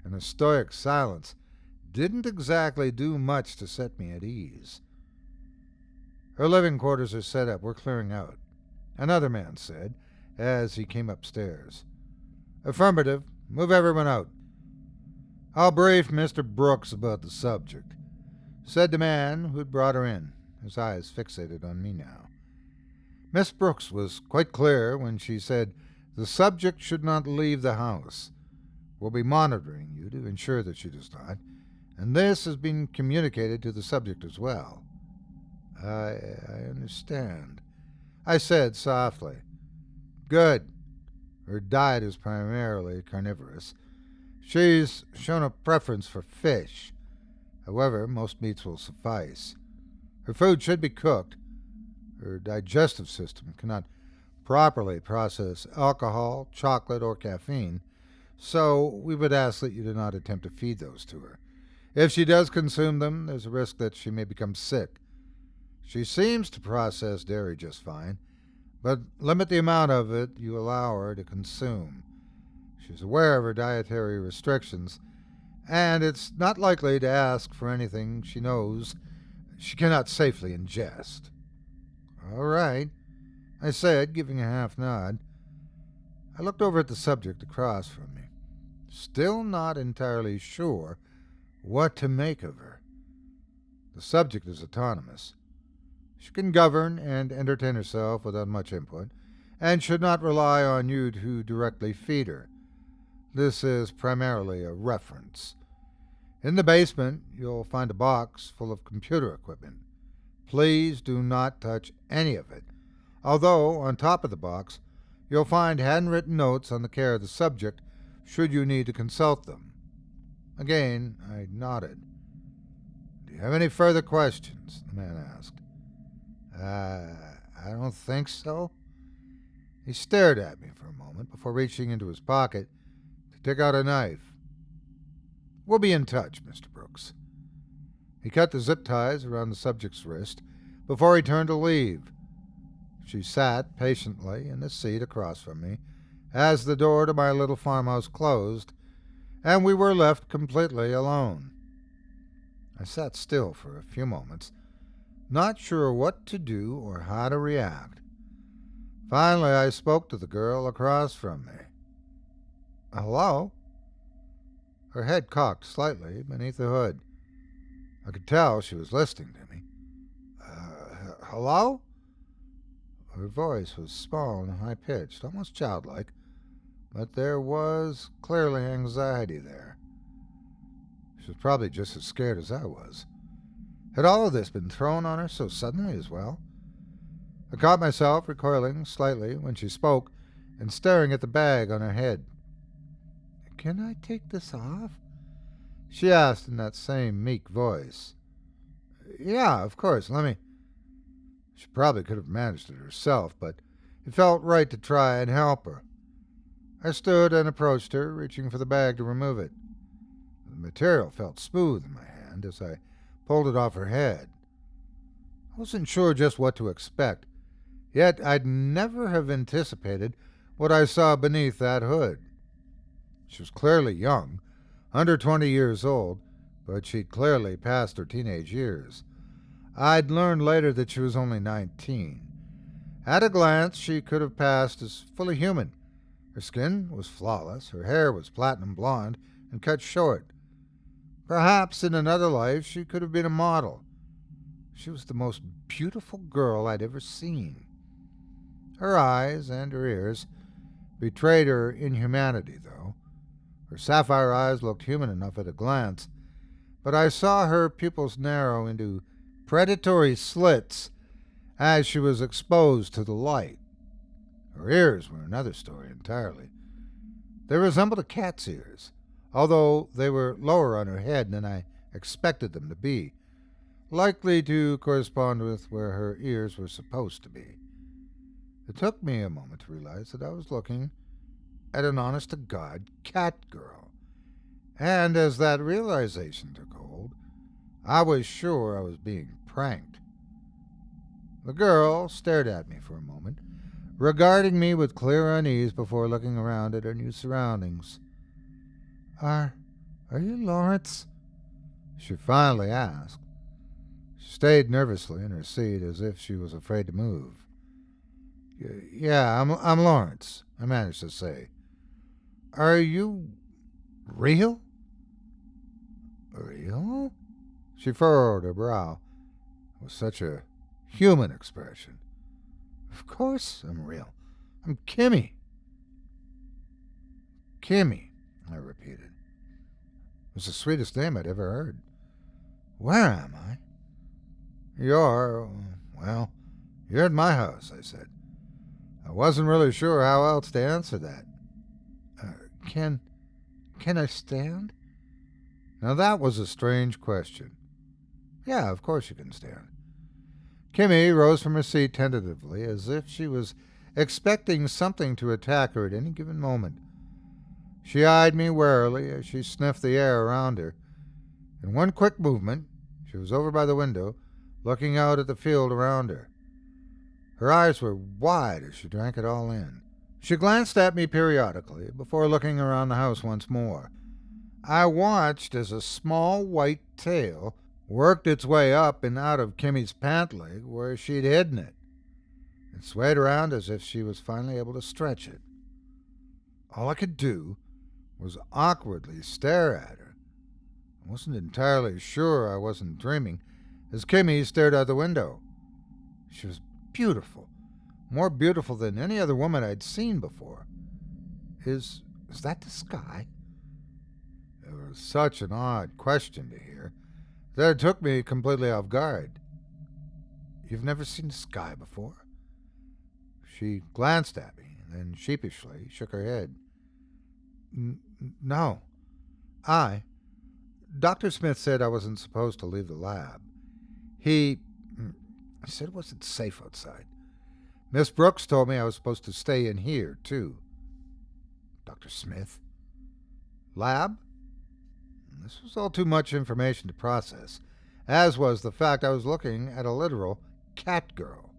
and a stoic silence didn't exactly do much to set me at ease. "Her living quarters are set up. We're clearing out," another man said as he came upstairs. "Affirmative. Move everyone out." "I'll brief Mr. Brooks about the subject," said the man who'd brought her in, his eyes fixated on me now. Miss Brooks was quite clear when she said the subject should not leave the house. "We'll be monitoring you to ensure that she does not, and this has been communicated to the subject as well." I understand," I said softly. "Good. Her diet is primarily carnivorous. She's shown a preference for fish. However, most meats will suffice. Her food should be cooked. Her digestive system cannot properly process alcohol, chocolate, or caffeine, so we would ask that you do not attempt to feed those to her. If she does consume them, there's a risk that she may become sick. She seems to process dairy just fine, but limit the amount of it you allow her to consume. She's aware of her dietary restrictions, and it's not likely to ask for anything she knows she cannot safely ingest. All right, I said, giving a half nod. I looked over at the subject across from me, still not entirely sure what to make of her. The subject is autonomous. She can govern and entertain herself without much input, and should not rely on you to directly feed her. This is primarily a reference. In the basement, you'll find a box full of computer equipment. Please do not touch any of it, although on top of the box, you'll find handwritten notes on the care of the subject should you need to consult them. Again, I nodded. Do you have any further questions? The man asked. I don't think so. He stared at me for a moment before reaching into his pocket to take out a knife. We'll be in touch, Mr. Brooks. He cut the zip ties around the subject's wrist before he turned to leave. She sat patiently in the seat across from me as the door to my little farmhouse closed, and we were left completely alone. I sat still for a few moments, not sure what to do or how to react. Finally, I spoke to the girl across from me. Hello? Her head cocked slightly beneath the hood. I could tell she was listening to me. Hello? Her voice was small and high-pitched, almost childlike, but there was clearly anxiety there. She was probably just as scared as I was. Had all of this been thrown on her so suddenly as well? I caught myself recoiling slightly when she spoke and staring at the bag on her head. Can I take this off? She asked in that same meek voice. Yeah, of course, let me. She probably could have managed it herself, but it felt right to try and help her. I stood and approached her, reaching for the bag to remove it. The material felt smooth in my hand as I pulled it off her head. I wasn't sure just what to expect, yet I'd never have anticipated what I saw beneath that hood. She was clearly young, under 20 years old, but she'd clearly passed her teenage years. I'd learned later that she was only 19. At a glance, she could have passed as fully human. Her skin was flawless, her hair was platinum blonde and cut short. Perhaps in another life she could have been a model. She was the most beautiful girl I'd ever seen. Her eyes and her ears betrayed her inhumanity, though. Her sapphire eyes looked human enough at a glance, but I saw her pupils narrow into predatory slits as she was exposed to the light. Her ears were another story entirely. They resembled a cat's ears, although they were lower on her head than I expected them to be, likely to correspond with where her ears were supposed to be. It took me a moment to realize that I was looking at an honest-to-God cat girl, and as that realization took hold, I was sure I was being pranked. The girl stared at me for a moment, regarding me with clear unease before looking around at her new surroundings. Are you Lawrence? She finally asked. She stayed nervously in her seat as if she was afraid to move. Yeah, I'm Lawrence, I managed to say. Are you real? Real? She furrowed her brow with such a human expression. Of course I'm real. I'm Kimi. Kimi, I repeated. It was the sweetest name I'd ever heard. Where am I? You're at my house, I said. I wasn't really sure how else to answer that. Can I stand? Now that was a strange question. Yeah, of course you can stand. Kimi rose from her seat tentatively, as if she was expecting something to attack her at any given moment. She eyed me warily as she sniffed the air around her. In one quick movement, she was over by the window, looking out at the field around her. Her eyes were wide as she drank it all in. She glanced at me periodically before looking around the house once more. I watched as a small white tail worked its way up and out of Kimi's pant leg where she'd hidden it. It swayed around as if she was finally able to stretch it. All I could do was awkwardly stare at her. I wasn't entirely sure I wasn't dreaming as Kimi stared out the window. She was beautiful, more beautiful than any other woman I'd seen before. Is that the sky? It was such an odd question to hear that it took me completely off guard. You've never seen the sky before? She glanced at me, and then sheepishly shook her head. No. Dr. Smith said I wasn't supposed to leave the lab. He said it wasn't safe outside. Miss Brooks told me I was supposed to stay in here, too. Dr. Smith? Lab? This was all too much information to process, as was the fact I was looking at a literal cat girl.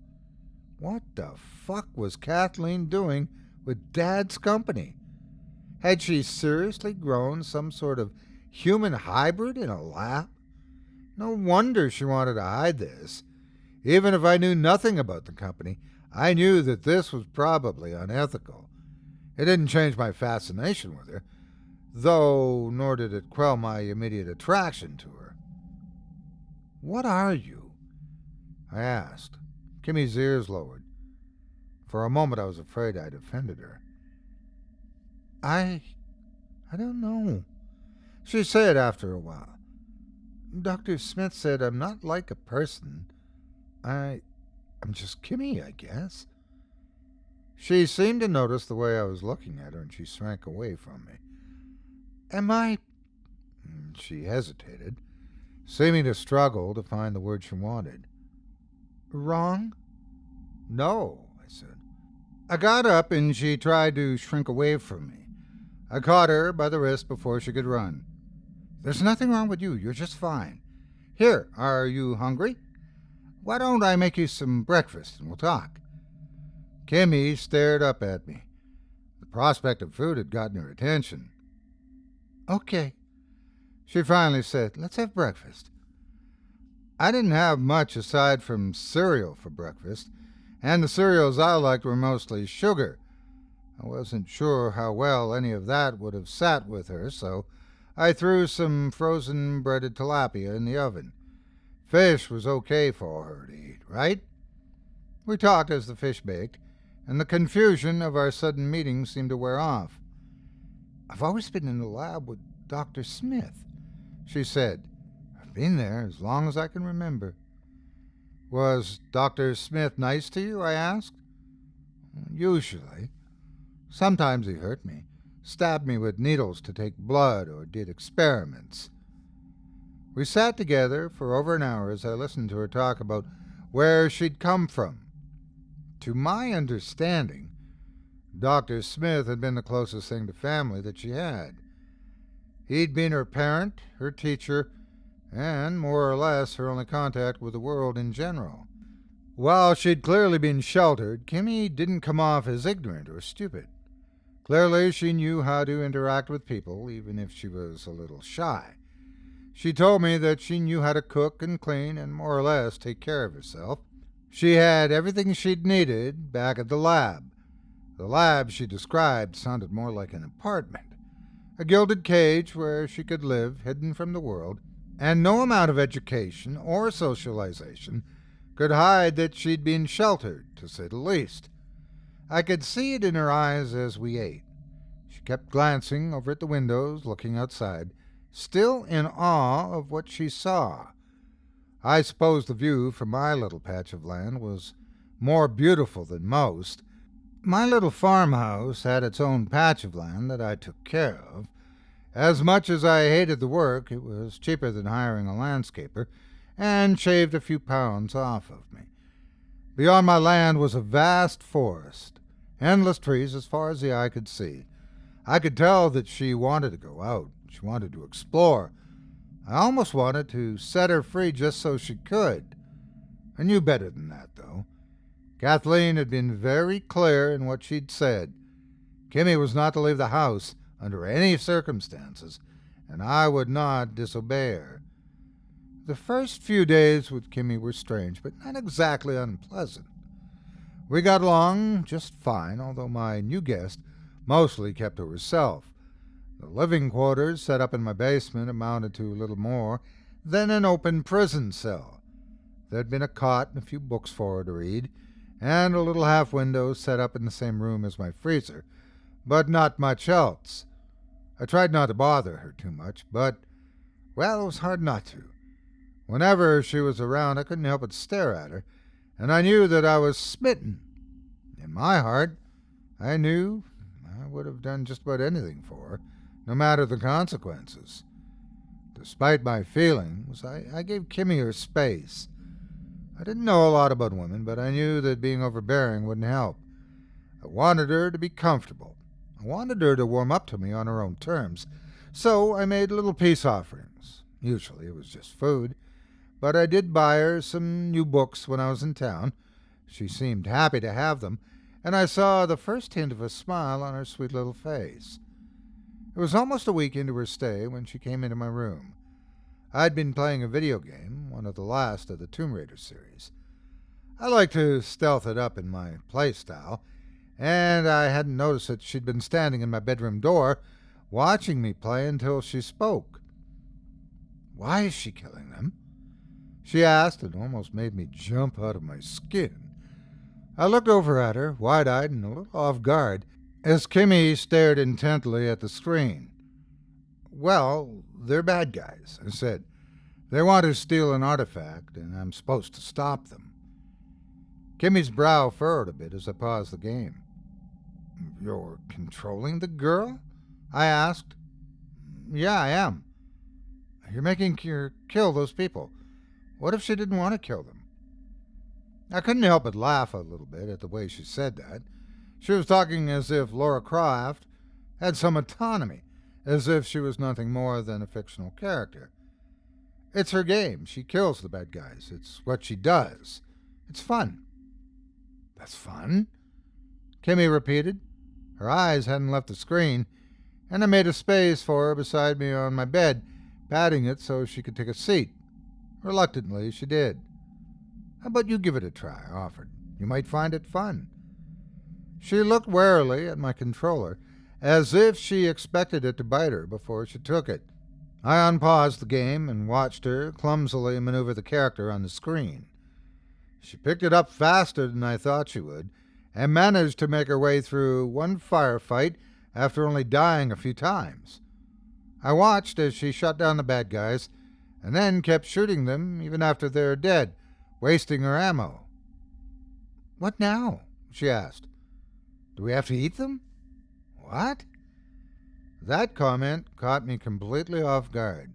What the fuck was Kathleen doing with Dad's company? Had she seriously grown some sort of human hybrid in a lab? No wonder she wanted to hide this. Even if I knew nothing about the company, I knew that this was probably unethical. It didn't change my fascination with her, though nor did it quell my immediate attraction to her. What are you? I asked. Kimi's ears lowered. For a moment I was afraid I'd offended her. I don't know, she said after a while. Dr. Smith said I'm not like a person. I'm just Kimi, I guess. She seemed to notice the way I was looking at her, and she shrank away from me. Am I... She hesitated, seeming to struggle to find the word she wanted. Wrong? No, I said. I got up, and she tried to shrink away from me. I caught her by the wrist before she could run. There's nothing wrong with you. You're just fine. Here, are you hungry? Why don't I make you some breakfast and we'll talk? Kimi stared up at me. The prospect of food had gotten her attention. Okay, she finally said, let's have breakfast. I didn't have much aside from cereal for breakfast, and the cereals I liked were mostly sugar. I wasn't sure how well any of that would have sat with her, so I threw some frozen breaded tilapia in the oven. Fish was okay for her to eat, right? We talked as the fish baked, and the confusion of our sudden meeting seemed to wear off. I've always been in the lab with Dr. Smith, she said. I've been there as long as I can remember. Was Dr. Smith nice to you? I asked. Usually. Sometimes he hurt me, stabbed me with needles to take blood, or did experiments. We sat together for over an hour as I listened to her talk about where she'd come from. To my understanding, Dr. Smith had been the closest thing to family that she had. He'd been her parent, her teacher, and, more or less, her only contact with the world in general. While she'd clearly been sheltered, Kimi didn't come off as ignorant or stupid. Clearly, she knew how to interact with people, even if she was a little shy. She told me that she knew how to cook and clean and more or less take care of herself. She had everything she'd needed back at the lab. The lab she described sounded more like an apartment, a gilded cage where she could live hidden from the world, and no amount of education or socialization could hide that she'd been sheltered, to say the least. I could see it in her eyes as we ate. She kept glancing over at the windows, looking outside, still in awe of what she saw. I suppose the view from my little patch of land was more beautiful than most. My little farmhouse had its own patch of land that I took care of. As much as I hated the work, it was cheaper than hiring a landscaper, and shaved a few pounds off of me. Beyond my land was a vast forest, Endless trees as far as the eye could see. I could tell that she wanted to go out. She wanted to explore. I almost wanted to set her free just so she could. I knew better than that, though. Kathleen had been very clear in what she'd said. Kimi was not to leave the house under any circumstances, and I would not disobey her. The first few days with Kimi were strange, but not exactly unpleasant. We got along just fine, although my new guest mostly kept to herself. The living quarters set up in my basement amounted to little more than an open prison cell. There'd been a cot and a few books for her to read, and a little half window set up in the same room as my freezer, but not much else. I tried not to bother her too much, but, well, it was hard not to. Whenever she was around, I couldn't help but stare at her, and I knew that I was smitten. In my heart, I knew I would have done just about anything for her, no matter the consequences. Despite my feelings, I gave Kimi her space. I didn't know a lot about women, but I knew that being overbearing wouldn't help. I wanted her to be comfortable. I wanted her to warm up to me on her own terms, so I made little peace offerings. Usually it was just food, but I did buy her some new books when I was in town. She seemed happy to have them, and I saw the first hint of a smile on her sweet little face. It was almost a week into her stay when she came into my room. I'd been playing a video game, one of the last of the Tomb Raider series. I like to stealth it up in my play style, and I hadn't noticed that she'd been standing in my bedroom door, watching me play until she spoke. "Why is she killing them?" she asked, and almost made me jump out of my skin. I looked over at her, wide-eyed and a little off guard, as Kimi stared intently at the screen. "Well, they're bad guys," I said. "They want to steal an artifact, and I'm supposed to stop them." Kimi's brow furrowed a bit as I paused the game. "You're controlling the girl?" I asked. "Yeah, I am." "You're making her kill those people. What if she didn't want to kill them?" I couldn't help but laugh a little bit at the way she said that. She was talking as if Laura Croft had some autonomy, as if she was nothing more than a fictional character. "It's her game. She kills the bad guys. It's what she does. It's fun." "That's fun?" Kimi repeated. Her eyes hadn't left the screen, and I made a space for her beside me on my bed, patting it so she could take a seat. Reluctantly, she did. "How about you give it a try?" I offered. "You might find it fun." She looked warily at my controller, as if she expected it to bite her before she took it. I unpaused the game and watched her clumsily maneuver the character on the screen. She picked it up faster than I thought she would, and managed to make her way through one firefight after only dying a few times. I watched as she shot down the bad guys, and then kept shooting them even after they're dead, wasting her ammo. "What now?" she asked. "Do we have to eat them?" "What?" That comment caught me completely off guard.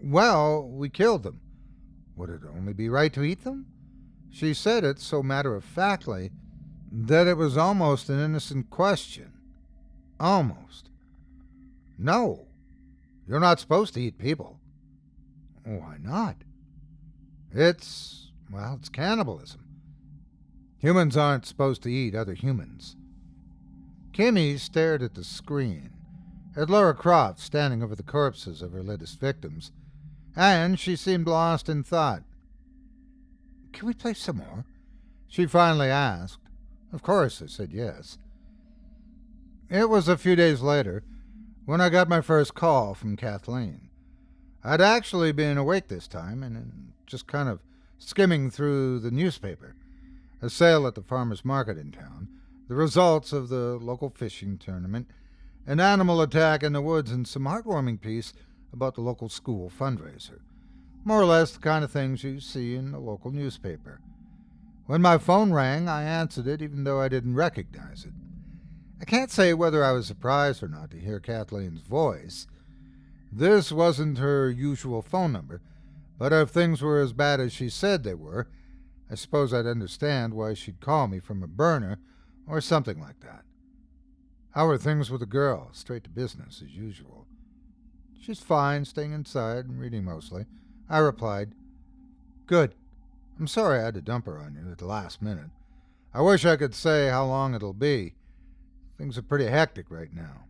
"Well, we killed them. Would it only be right to eat them?" She said it so matter-of-factly that it was almost an innocent question. Almost. "No. You're not supposed to eat people." "Why not?" It's cannibalism. Humans aren't supposed to eat other humans." Kimi stared at the screen, at Lara Croft standing over the corpses of her latest victims, and she seemed lost in thought. "Can we play some more?" she finally asked. Of course, I said yes. It was a few days later when I got my first call from Kathleen. I'd actually been awake this time and just kind of skimming through the newspaper. A sale at the farmer's market in town, the results of the local fishing tournament, an animal attack in the woods, and some heartwarming piece about the local school fundraiser. More or less the kind of things you see in the local newspaper. When my phone rang, I answered it even though I didn't recognize it. I can't say whether I was surprised or not to hear Kathleen's voice. This wasn't her usual phone number, but if things were as bad as she said they were, I suppose I'd understand why she'd call me from a burner or something like that. How are things with the girl? Straight to business, as usual. She's fine, staying inside and reading mostly. I replied, Good. I'm sorry I had to dump her on you at the last minute. I wish I could say how long it'll be. Things are pretty hectic right now.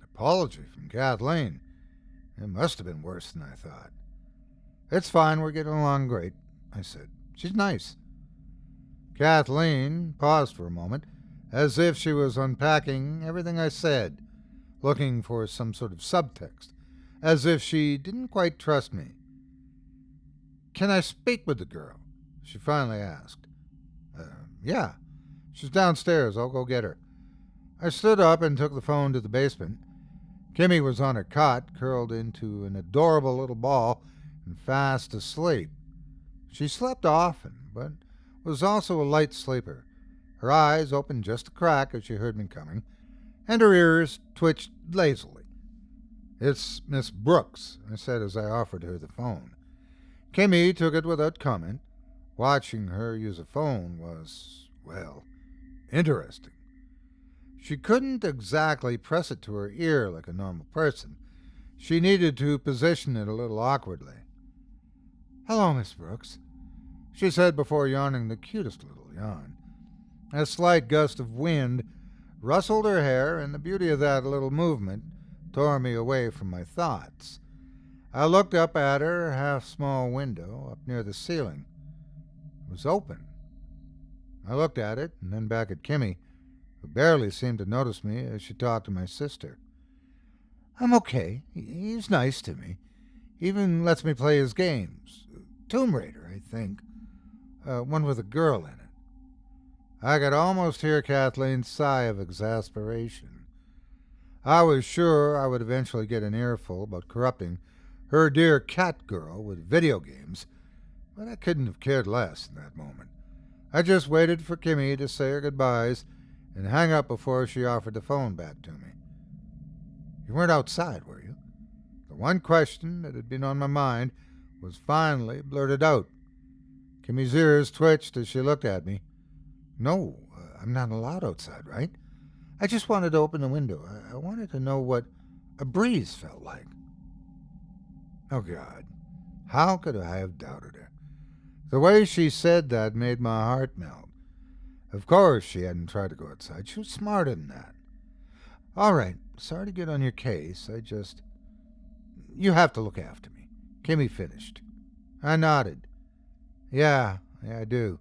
An apology from Kathleen. It must have been worse than I thought. It's fine, we're getting along great, I said. She's nice. Kathleen paused for a moment, as if she was unpacking everything I said, looking for some sort of subtext, as if she didn't quite trust me. Can I speak with the girl? She finally asked. Yeah. She's downstairs. I'll go get her. I stood up and took the phone to the basement. Kimi was on her cot, curled into an adorable little ball and fast asleep. She slept often, but was also a light sleeper. Her eyes opened just a crack as she heard me coming, and her ears twitched lazily. It's Miss Brooks, I said as I offered her the phone. Kimi took it without comment. Watching her use a phone was, well, interesting. She couldn't exactly press it to her ear like a normal person. She needed to position it a little awkwardly. Hello, Miss Brooks, she said before yawning the cutest little yawn. A slight gust of wind rustled her hair, and the beauty of that little movement tore me away from my thoughts. I looked up at her half-small window up near the ceiling. It was open. I looked at it and then back at Kimi, who barely seemed to notice me as she talked to my sister. I'm okay. He's nice to me. Even lets me play his games. Tomb Raider, I think. One with a girl in it. I could almost hear Kathleen's sigh of exasperation. I was sure I would eventually get an earful about corrupting her dear cat girl with video games, but I couldn't have cared less in that moment. I just waited for Kimi to say her goodbyes and hang up before she offered the phone back to me. You weren't outside, were you? The one question that had been on my mind was finally blurted out. Kimi's ears twitched as she looked at me. No, I'm not allowed outside, right? I just wanted to open the window. I wanted to know what a breeze felt like. Oh, God, how could I have doubted her? The way she said that made my heart melt. Of course she hadn't tried to go outside. She was smarter than that. All right, sorry to get on your case. You have to look after me. Kimi finished. I nodded. Yeah, I do.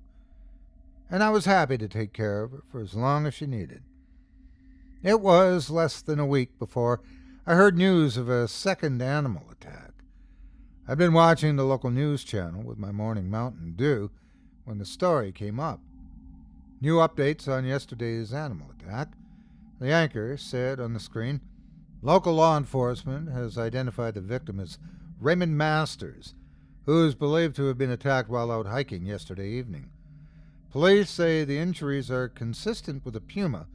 And I was happy to take care of her for as long as she needed. It was less than a week before I heard news of a second animal attack. I'd been watching the local news channel with my morning Mountain Dew when the story came up. New updates on yesterday's animal attack. The anchor said on the screen, local law enforcement has identified the victim as Raymond Masters, who is believed to have been attacked while out hiking yesterday evening. Police say the injuries are consistent with a puma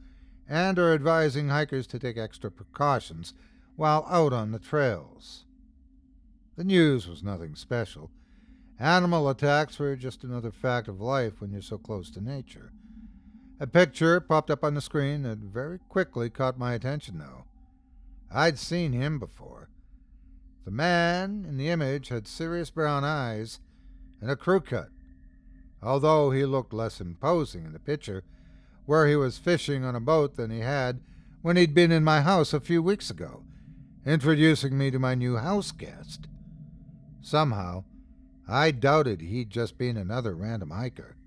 and are advising hikers to take extra precautions while out on the trails. The news was nothing special. Animal attacks were just another fact of life when you're so close to nature. A picture popped up on the screen that very quickly caught my attention, though. I'd seen him before. The man in the image had serious brown eyes and a crew cut, although he looked less imposing in the picture, where he was fishing on a boat than he had when he'd been in my house a few weeks ago, introducing me to my new house guest. Somehow, I doubted he'd just been another random hiker.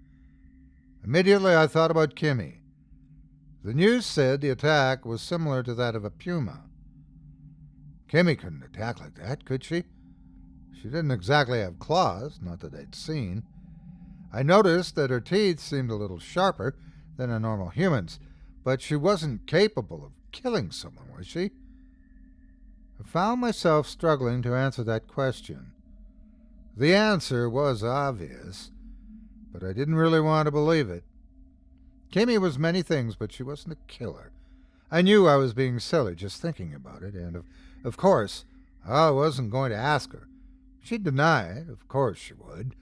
Immediately I thought about Kimi. The news said the attack was similar to that of a puma. Kimi couldn't attack like that, could she? She didn't exactly have claws, not that I'd seen. I noticed that her teeth seemed a little sharper than a normal human's, but she wasn't capable of killing someone, was she? I found myself struggling to answer that question. The answer was obvious, but I didn't really want to believe it. Kimi was many things, but she wasn't a killer. I knew I was being silly just thinking about it, and of course, I wasn't going to ask her. She'd deny it, of course she would,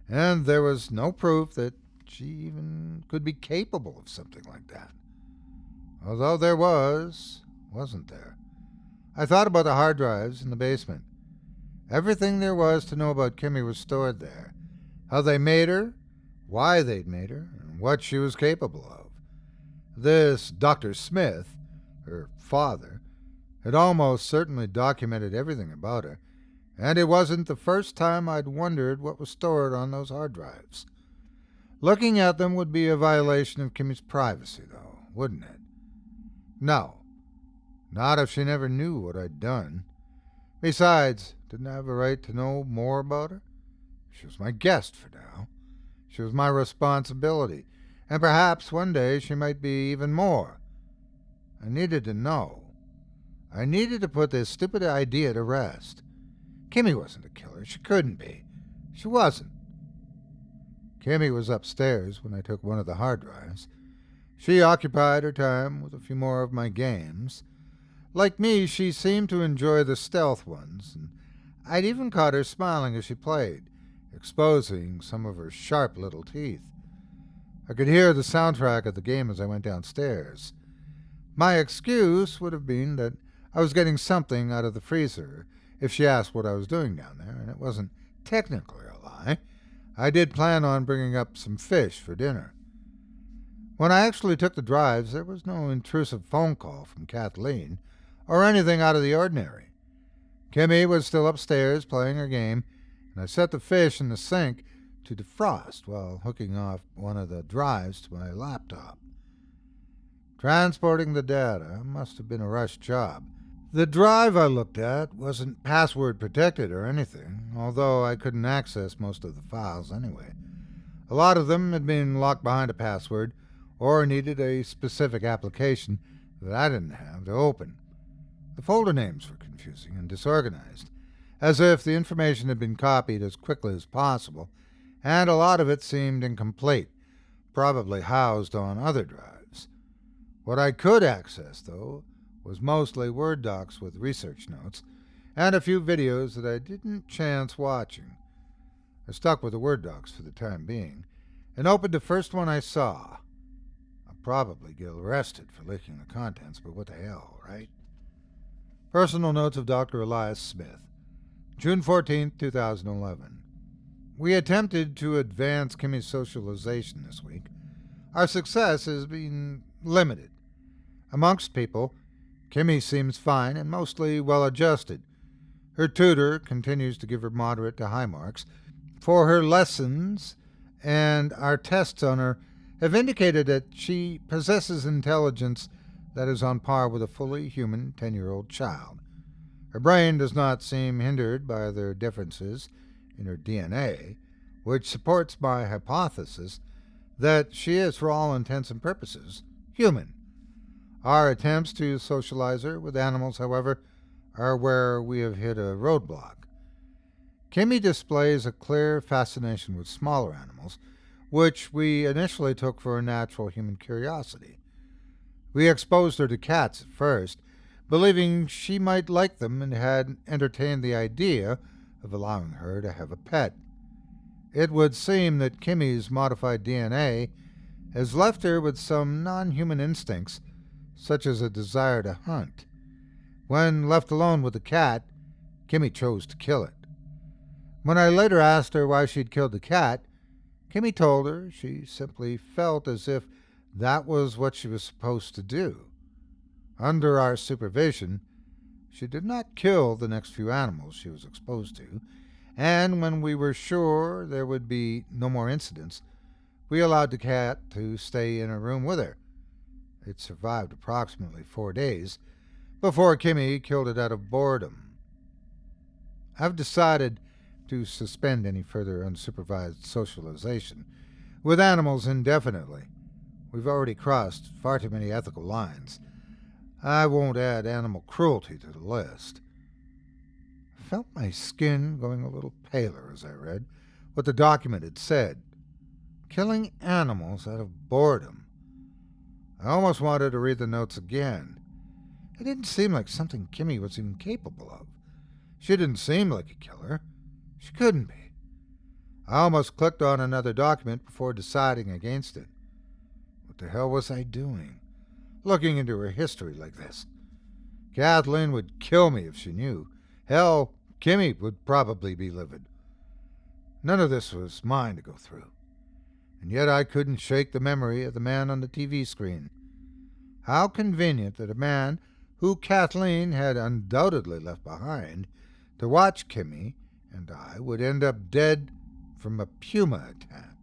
and there was no proof that she even could be capable of something like that. Although there wasn't there? I thought about the hard drives in the basement. Everything there was to know about Kimi was stored there. How they made her, why they'd made her, and what she was capable of. This Dr. Smith, her father, had almost certainly documented everything about her, and it wasn't the first time I'd wondered what was stored on those hard drives. Looking at them would be a violation of Kimi's privacy, though, wouldn't it? No, not if she never knew what I'd done. Besides, didn't I have a right to know more about her? She was my guest for now. She was my responsibility, and perhaps one day she might be even more. I needed to know. I needed to put this stupid idea to rest. Kimi wasn't a killer. She couldn't be. She wasn't. Kimi was upstairs when I took one of the hard drives. She occupied her time with a few more of my games. Like me, she seemed to enjoy the stealth ones, and I'd even caught her smiling as she played, exposing some of her sharp little teeth. I could hear the soundtrack of the game as I went downstairs. My excuse would have been that I was getting something out of the freezer if she asked what I was doing down there, and it wasn't technically a lie. I did plan on bringing up some fish for dinner. When I actually took the drives, there was no intrusive phone call from Kathleen or anything out of the ordinary. Kimi was still upstairs playing her game, and I set the fish in the sink to defrost while hooking off one of the drives to my laptop. Transporting the data must have been a rush job. The drive I looked at wasn't password protected or anything, although I couldn't access most of the files anyway. A lot of them had been locked behind a password or needed a specific application that I didn't have to open. The folder names were confusing and disorganized, as if the information had been copied as quickly as possible, and a lot of it seemed incomplete, probably housed on other drives. What I could access, though, was mostly Word docs with research notes, and a few videos that I didn't chance watching. I stuck with the Word docs for the time being, and opened the first one I saw. I'll probably get arrested for leaking the contents, but what the hell, right? Personal notes of Dr. Elias Smith, June 14, 2011. We attempted to advance Kimi's socialization this week. Our success has been limited. Amongst people, Kimi seems fine and mostly well-adjusted. Her tutor continues to give her moderate to high marks for her lessons, and our tests on her have indicated that she possesses intelligence that is on par with a fully human 10-year-old child. Her brain does not seem hindered by their differences in her DNA, which supports my hypothesis that she is, for all intents and purposes, human. Our attempts to socialize her with animals, however, are where we have hit a roadblock. Kimi displays a clear fascination with smaller animals, which we initially took for a natural human curiosity. We exposed her to cats at first, believing she might like them, and had entertained the idea of allowing her to have a pet. It would seem that Kimi's modified DNA has left her with some non-human instincts, such as a desire to hunt. When left alone with the cat, Kimi chose to kill it. When I later asked her why she'd killed the cat, Kimi told her she simply felt as if that was what she was supposed to do. Under our supervision, she did not kill the next few animals she was exposed to, and when we were sure there would be no more incidents, we allowed the cat to stay in a room with her. It survived approximately 4 days before Kimi killed it out of boredom. I've decided to suspend any further unsupervised socialization with animals indefinitely. We've already crossed far too many ethical lines. I won't add animal cruelty to the list. I felt my skin going a little paler as I read what the document had said. Killing animals out of boredom. I almost wanted to read the notes again. It didn't seem like something Kimi was even capable of. She didn't seem like a killer. She couldn't be. I almost clicked on another document before deciding against it. What the hell was I doing? Looking into her history like this. Kathleen would kill me if she knew. Hell, Kimi would probably be livid. None of this was mine to go through. And yet I couldn't shake the memory of the man on the TV screen. How convenient that a man who Kathleen had undoubtedly left behind to watch Kimi and I would end up dead from a puma attack.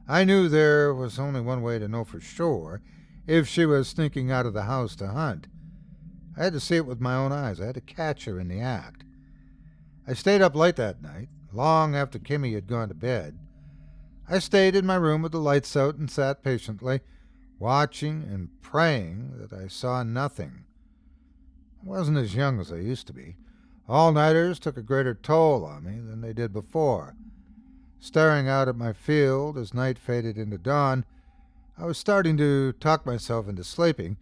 I knew there was only one way to know for sure if she was sneaking out of the house to hunt. I had to see it with my own eyes. I had to catch her in the act. I stayed up late that night, long after Kimi had gone to bed. I stayed in my room with the lights out and sat patiently, watching and praying that I saw nothing. I wasn't as young as I used to be. All-nighters took a greater toll on me than they did before. Staring out at my field as night faded into dawn, I was starting to talk myself into sleeping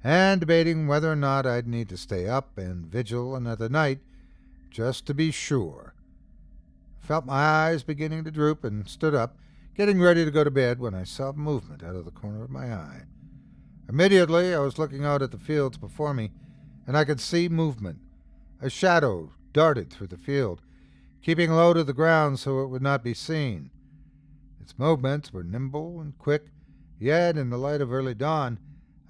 and debating whether or not I'd need to stay up and vigil another night just to be sure. I felt my eyes beginning to droop and stood up, getting ready to go to bed when I saw movement out of the corner of my eye. Immediately, I was looking out at the fields before me, and I could see movement. A shadow darted through the field, keeping low to the ground so it would not be seen. Its movements were nimble and quick, yet in the light of early dawn,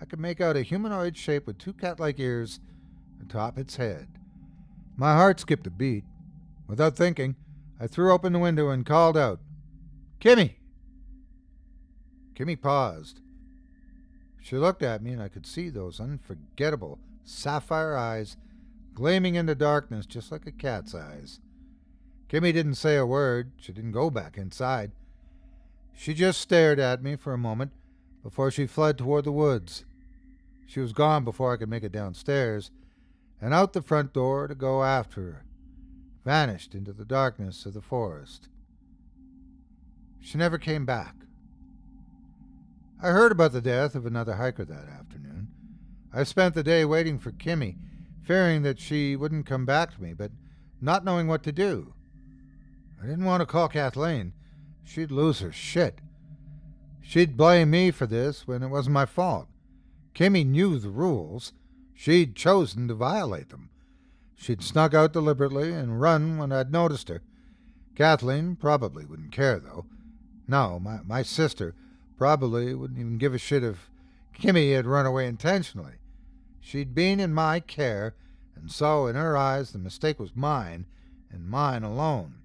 I could make out a humanoid shape with two cat-like ears atop its head. My heart skipped a beat. Without thinking, I threw open the window and called out, "Kimi!" Kimi paused. She looked at me, and I could see those unforgettable sapphire eyes gleaming in the darkness just like a cat's eyes. Kimi didn't say a word. She didn't go back inside. She just stared at me for a moment before she fled toward the woods. She was gone before I could make it downstairs and out the front door to go after her. Vanished into the darkness of the forest. She never came back. I heard about the death of another hiker that afternoon. I spent the day waiting for Kimi, fearing that she wouldn't come back to me, but not knowing what to do. I didn't want to call Kathleen. She'd lose her shit. She'd blame me for this when it wasn't my fault. Kimi knew the rules. She'd chosen to violate them. She'd snuck out deliberately and run when I'd noticed her. Kathleen probably wouldn't care, though. No, my sister probably wouldn't even give a shit if Kimi had run away intentionally. She'd been in my care, and so in her eyes the mistake was mine, and mine alone.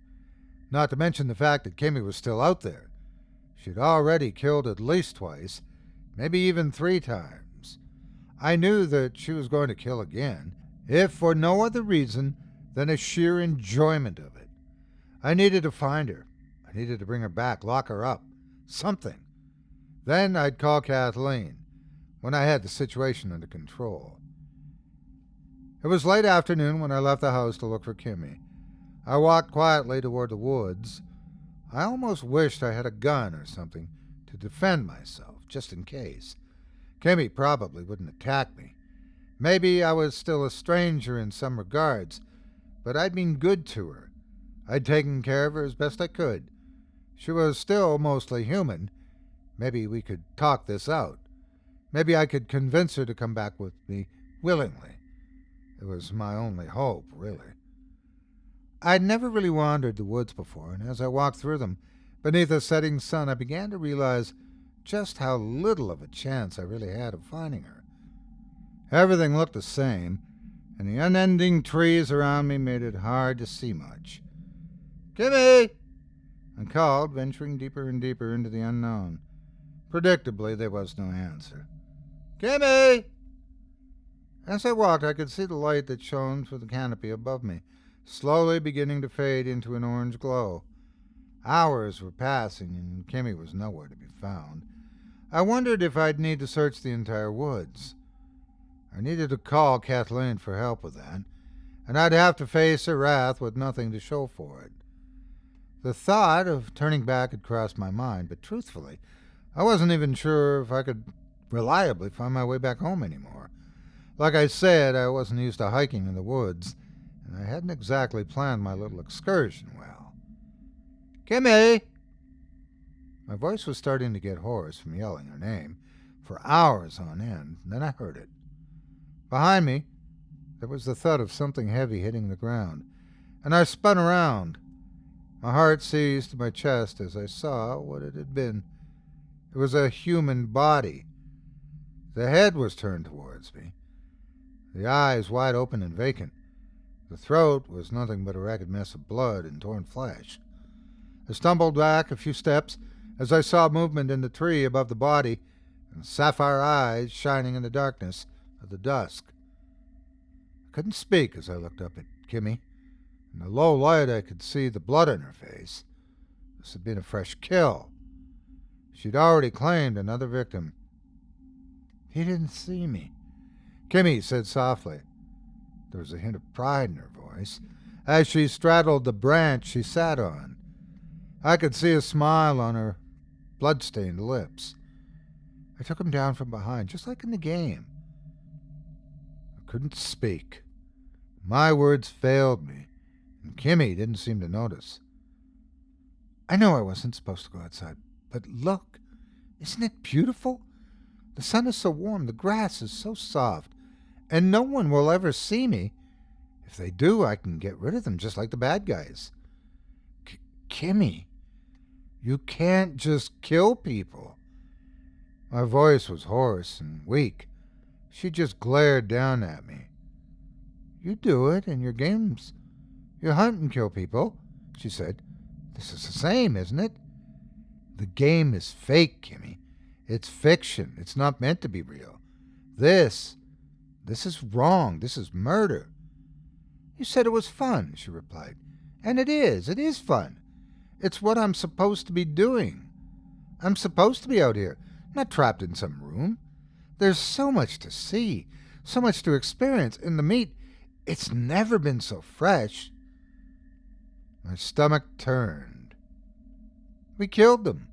Not to mention the fact that Kimi was still out there. She'd already killed at least twice, maybe even 3 times. I knew that she was going to kill again, if for no other reason than a sheer enjoyment of it. I needed to find her. I needed to bring her back, lock her up. Something. Then I'd call Kathleen, when I had the situation under control. It was late afternoon when I left the house to look for Kimi. I walked quietly toward the woods. I almost wished I had a gun or something to defend myself, just in case. Kimi probably wouldn't attack me. Maybe I was still a stranger in some regards, but I'd been good to her. I'd taken care of her as best I could. She was still mostly human. Maybe we could talk this out. Maybe I could convince her to come back with me willingly. It was my only hope, really. I'd never really wandered the woods before, and as I walked through them, beneath a setting sun, I began to realize just how little of a chance I really had of finding her. Everything looked the same, and the unending trees around me made it hard to see much. "Kimi!" I called, venturing deeper and deeper into the unknown. Predictably, there was no answer. "Kimi!" As I walked, I could see the light that shone through the canopy above me, slowly beginning to fade into an orange glow. Hours were passing, and Kimi was nowhere to be found. I wondered if I'd need to search the entire woods. I needed to call Kathleen for help with that, and I'd have to face her wrath with nothing to show for it. The thought of turning back had crossed my mind, but truthfully, I wasn't even sure if I could reliably find my way back home anymore. Like I said, I wasn't used to hiking in the woods, and I hadn't exactly planned my little excursion well. Kimi! My voice was starting to get hoarse from yelling her name for hours on end. Then I heard it. Behind me, there was the thud of something heavy hitting the ground, and I spun around. My heart seized my chest as I saw what it had been. It was a human body. The head was turned towards me, the eyes wide open and vacant. The throat was nothing but a ragged mess of blood and torn flesh. I stumbled back a few steps as I saw movement in the tree above the body and sapphire eyes shining in the darkness of the dusk. I couldn't speak as I looked up at Kimi. In the low light I could see the blood on her face. This had been a fresh kill. She'd already claimed another victim. He didn't see me, Kimi said softly. There was a hint of pride in her voice as she straddled the branch she sat on. I could see a smile on her blood-stained lips. I took him down from behind, just like in the game. I couldn't speak. My words failed me, and Kimi didn't seem to notice. I know I wasn't supposed to go outside, but look, isn't it beautiful? The sun is so warm, the grass is so soft, and no one will ever see me. If they do, I can get rid of them just like the bad guys. Kimi, you can't just kill people. My voice was hoarse and weak. She just glared down at me. You do it in your games. You hunt and kill people, she said. This is the same, isn't it? The game is fake, Kimi. It's fiction. It's not meant to be real. This is wrong. This is murder. You said it was fun, she replied. And it is. It is fun. It's what I'm supposed to be doing. I'm supposed to be out here, not trapped in some room. There's so much to see, so much to experience, and the meat, it's never been so fresh. My stomach turned. We killed them.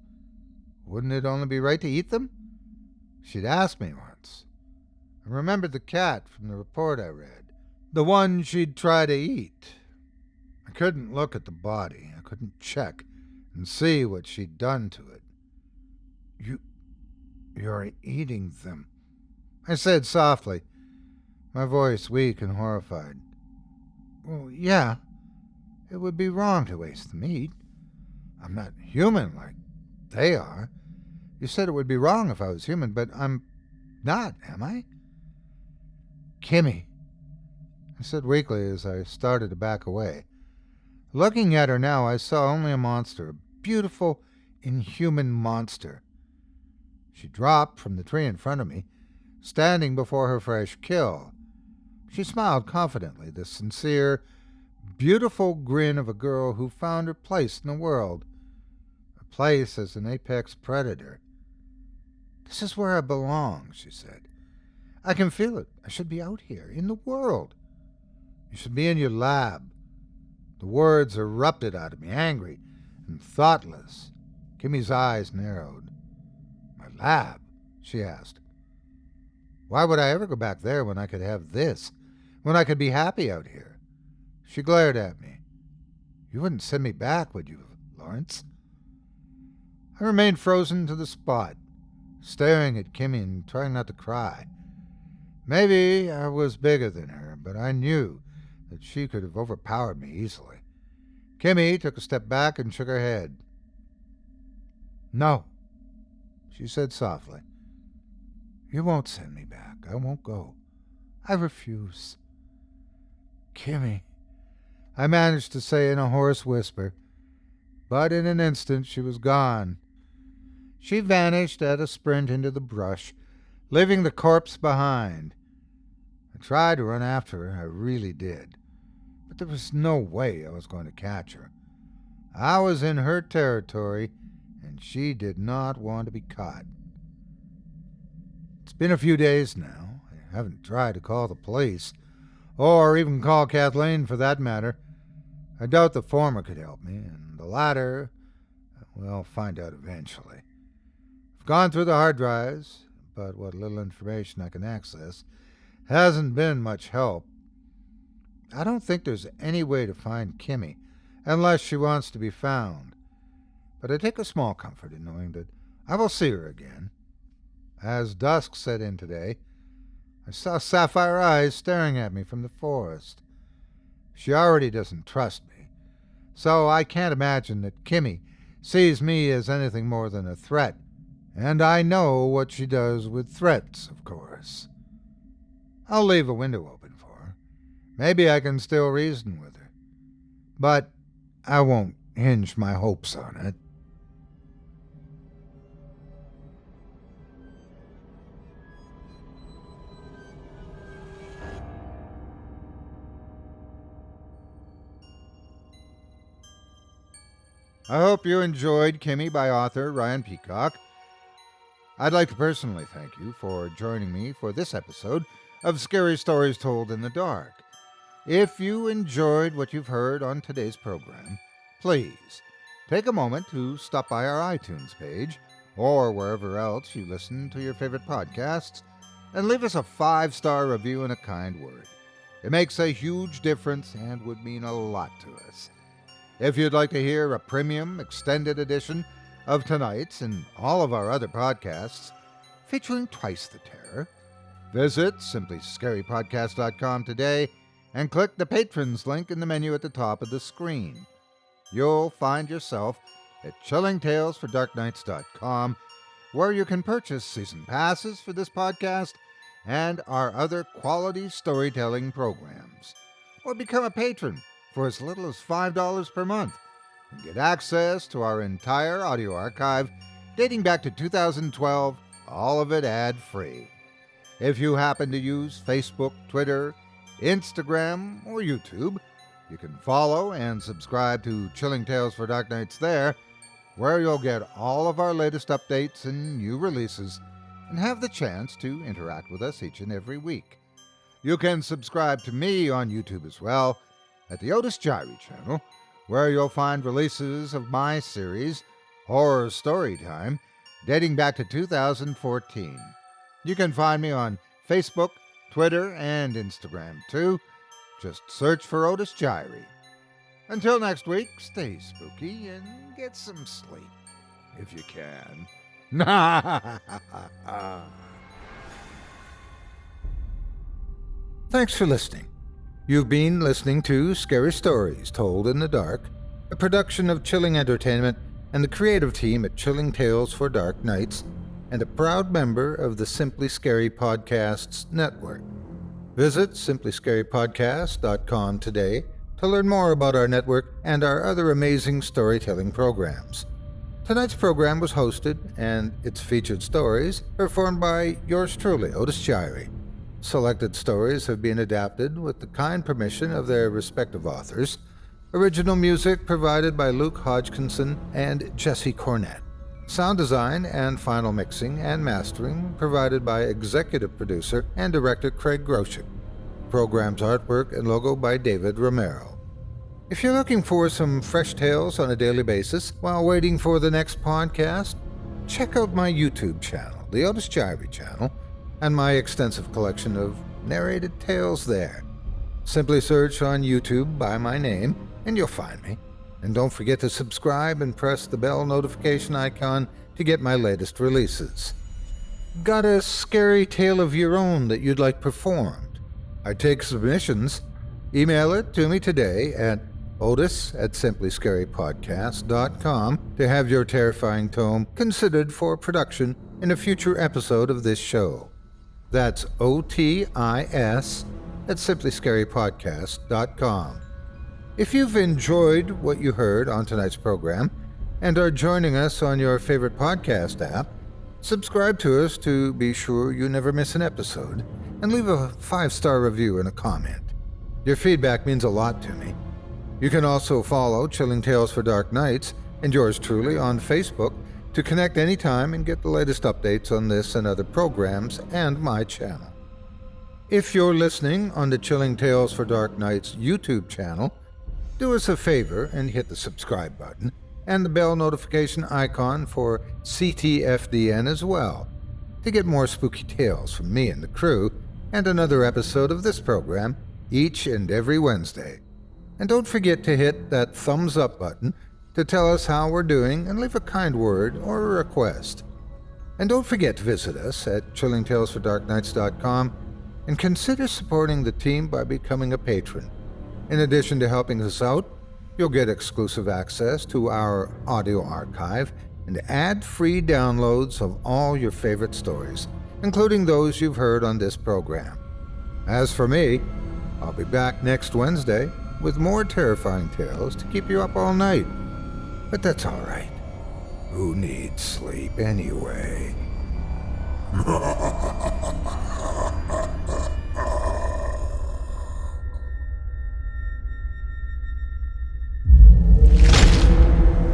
Wouldn't it only be right to eat them? She'd asked me once. I remembered the cat from the report I read, the one she'd try to eat. I couldn't look at the body. I couldn't check and see what she'd done to it. You're eating them, I said softly, my voice weak and horrified. Well, yeah, it would be wrong to waste the meat. I'm not human like they are. You said it would be wrong if I was human, but I'm not, am I? Kimi, I said weakly as I started to back away. Looking at her now, I saw only a monster, a beautiful, inhuman monster. She dropped from the tree in front of me, standing before her fresh kill. She smiled confidently, the sincere, beautiful grin of a girl who found her place in the world, a place as an apex predator. This is where I belong, she said. I can feel it. I should be out here, in the world. You should be in your lab. The words erupted out of me, angry and thoughtless. Kimi's eyes narrowed. My lab? She asked. Why would I ever go back there when I could have this, when I could be happy out here? She glared at me. You wouldn't send me back, would you, Lawrence? I remained frozen to the spot, staring at Kimi and trying not to cry. Maybe I was bigger than her, but I knew that she could have overpowered me easily. Kimi took a step back and shook her head. No, she said softly. You won't send me back. I won't go. I refuse. Kimi, I managed to say in a hoarse whisper, but in an instant she was gone. She vanished at a sprint into the brush, leaving the corpse behind. I tried to run after her, I really did, but there was no way I was going to catch her. I was in her territory, and she did not want to be caught. It's been a few days now. I haven't tried to call the police, or even call Kathleen for that matter. I doubt the former could help me, and the latter, we'll find out eventually. I've gone through the hard drives, but what little information I can access hasn't been much help. I don't think there's any way to find Kimi, unless she wants to be found. but I take a small comfort in knowing that I will see her again. As dusk set in today, I saw sapphire eyes staring at me from the forest. She already doesn't trust me, so I can't imagine that Kimi sees me as anything more than a threat, and I know what she does with threats, of course. I'll leave a window open for her. Maybe I can still reason with her, but I won't hinge my hopes on it. I hope you enjoyed Kimi by author Ryan Peacock. I'd like to personally thank you for joining me for this episode of Scary Stories Told in the Dark. If you enjoyed what you've heard on today's program, please take a moment to stop by our iTunes page or wherever else you listen to your favorite podcasts and leave us a 5-star review and a kind word. It makes a huge difference and would mean a lot to us. If you'd like to hear a premium extended edition of tonight's and all of our other podcasts featuring twice the terror, visit simplyscarypodcast.com today and click the Patrons link in the menu at the top of the screen. You'll find yourself at chillingtalesfordarknights.com, where you can purchase season passes for this podcast and our other quality storytelling programs, or become a patron for as little as $5 per month and get access to our entire audio archive dating back to 2012, all of it ad-free. If you happen to use Facebook, Twitter, Instagram, or YouTube, you can follow and subscribe to Chilling Tales for Dark Nights there, where you'll get all of our latest updates and new releases and have the chance to interact with us each and every week. You can subscribe to me on YouTube as well, at the Otis Jiry channel, where you'll find releases of my series, Horror Storytime, dating back to 2014. You can find me on Facebook, Twitter, and Instagram too. Just search for Otis Jiry. Until next week, stay spooky and get some sleep, if you can. Thanks for listening. You've been listening to Scary Stories Told in the Dark, a production of Chilling Entertainment and the creative team at Chilling Tales for Dark Nights, and a proud member of the Simply Scary Podcasts network. Visit simplyscarypodcast.com today to learn more about our network and our other amazing storytelling programs. Tonight's program was hosted and its featured stories performed by yours truly, Otis Jiry. Selected stories have been adapted with the kind permission of their respective authors. Original music provided by Luke Hodgkinson and Jesse Cornett. Sound design and final mixing and mastering provided by executive producer and director Craig Groshek. Program's artwork and logo by David Romero. If you're looking for some fresh tales on a daily basis while waiting for the next podcast, check out my YouTube channel, the Otis Jiry channel, and my extensive collection of narrated tales there. Simply search on YouTube by my name, and you'll find me. And don't forget to subscribe and press the bell notification icon to get my latest releases. Got a scary tale of your own that you'd like performed? I take submissions. Email it to me today at otis@simplyscarypodcast.com to have your terrifying tome considered for production in a future episode of this show. That's OTIS@simplyscarypodcast.com. If you've enjoyed what you heard on tonight's program and are joining us on your favorite podcast app, subscribe to us to be sure you never miss an episode, and leave a 5-star review and a comment. Your feedback means a lot to me. You can also follow Chilling Tales for Dark Nights and yours truly on Facebook to connect anytime and get the latest updates on this and other programs and my channel. If you're listening on the Chilling Tales for Dark Nights YouTube channel, do us a favor and hit the subscribe button and the bell notification icon for ctfdn as well to get more spooky tales from me and the crew and another episode of this program each and every Wednesday. And don't forget to hit that thumbs up button to tell us how we're doing and leave a kind word or a request. And don't forget to visit us at chillingtalesfordarknights.com and consider supporting the team by becoming a patron. In addition to helping us out, you'll get exclusive access to our audio archive and ad-free downloads of all your favorite stories, including those you've heard on this program. As for me, I'll be back next Wednesday with more terrifying tales to keep you up all night. But that's all right. Who needs sleep anyway?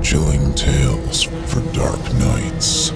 Chilling Tales for Dark Nights.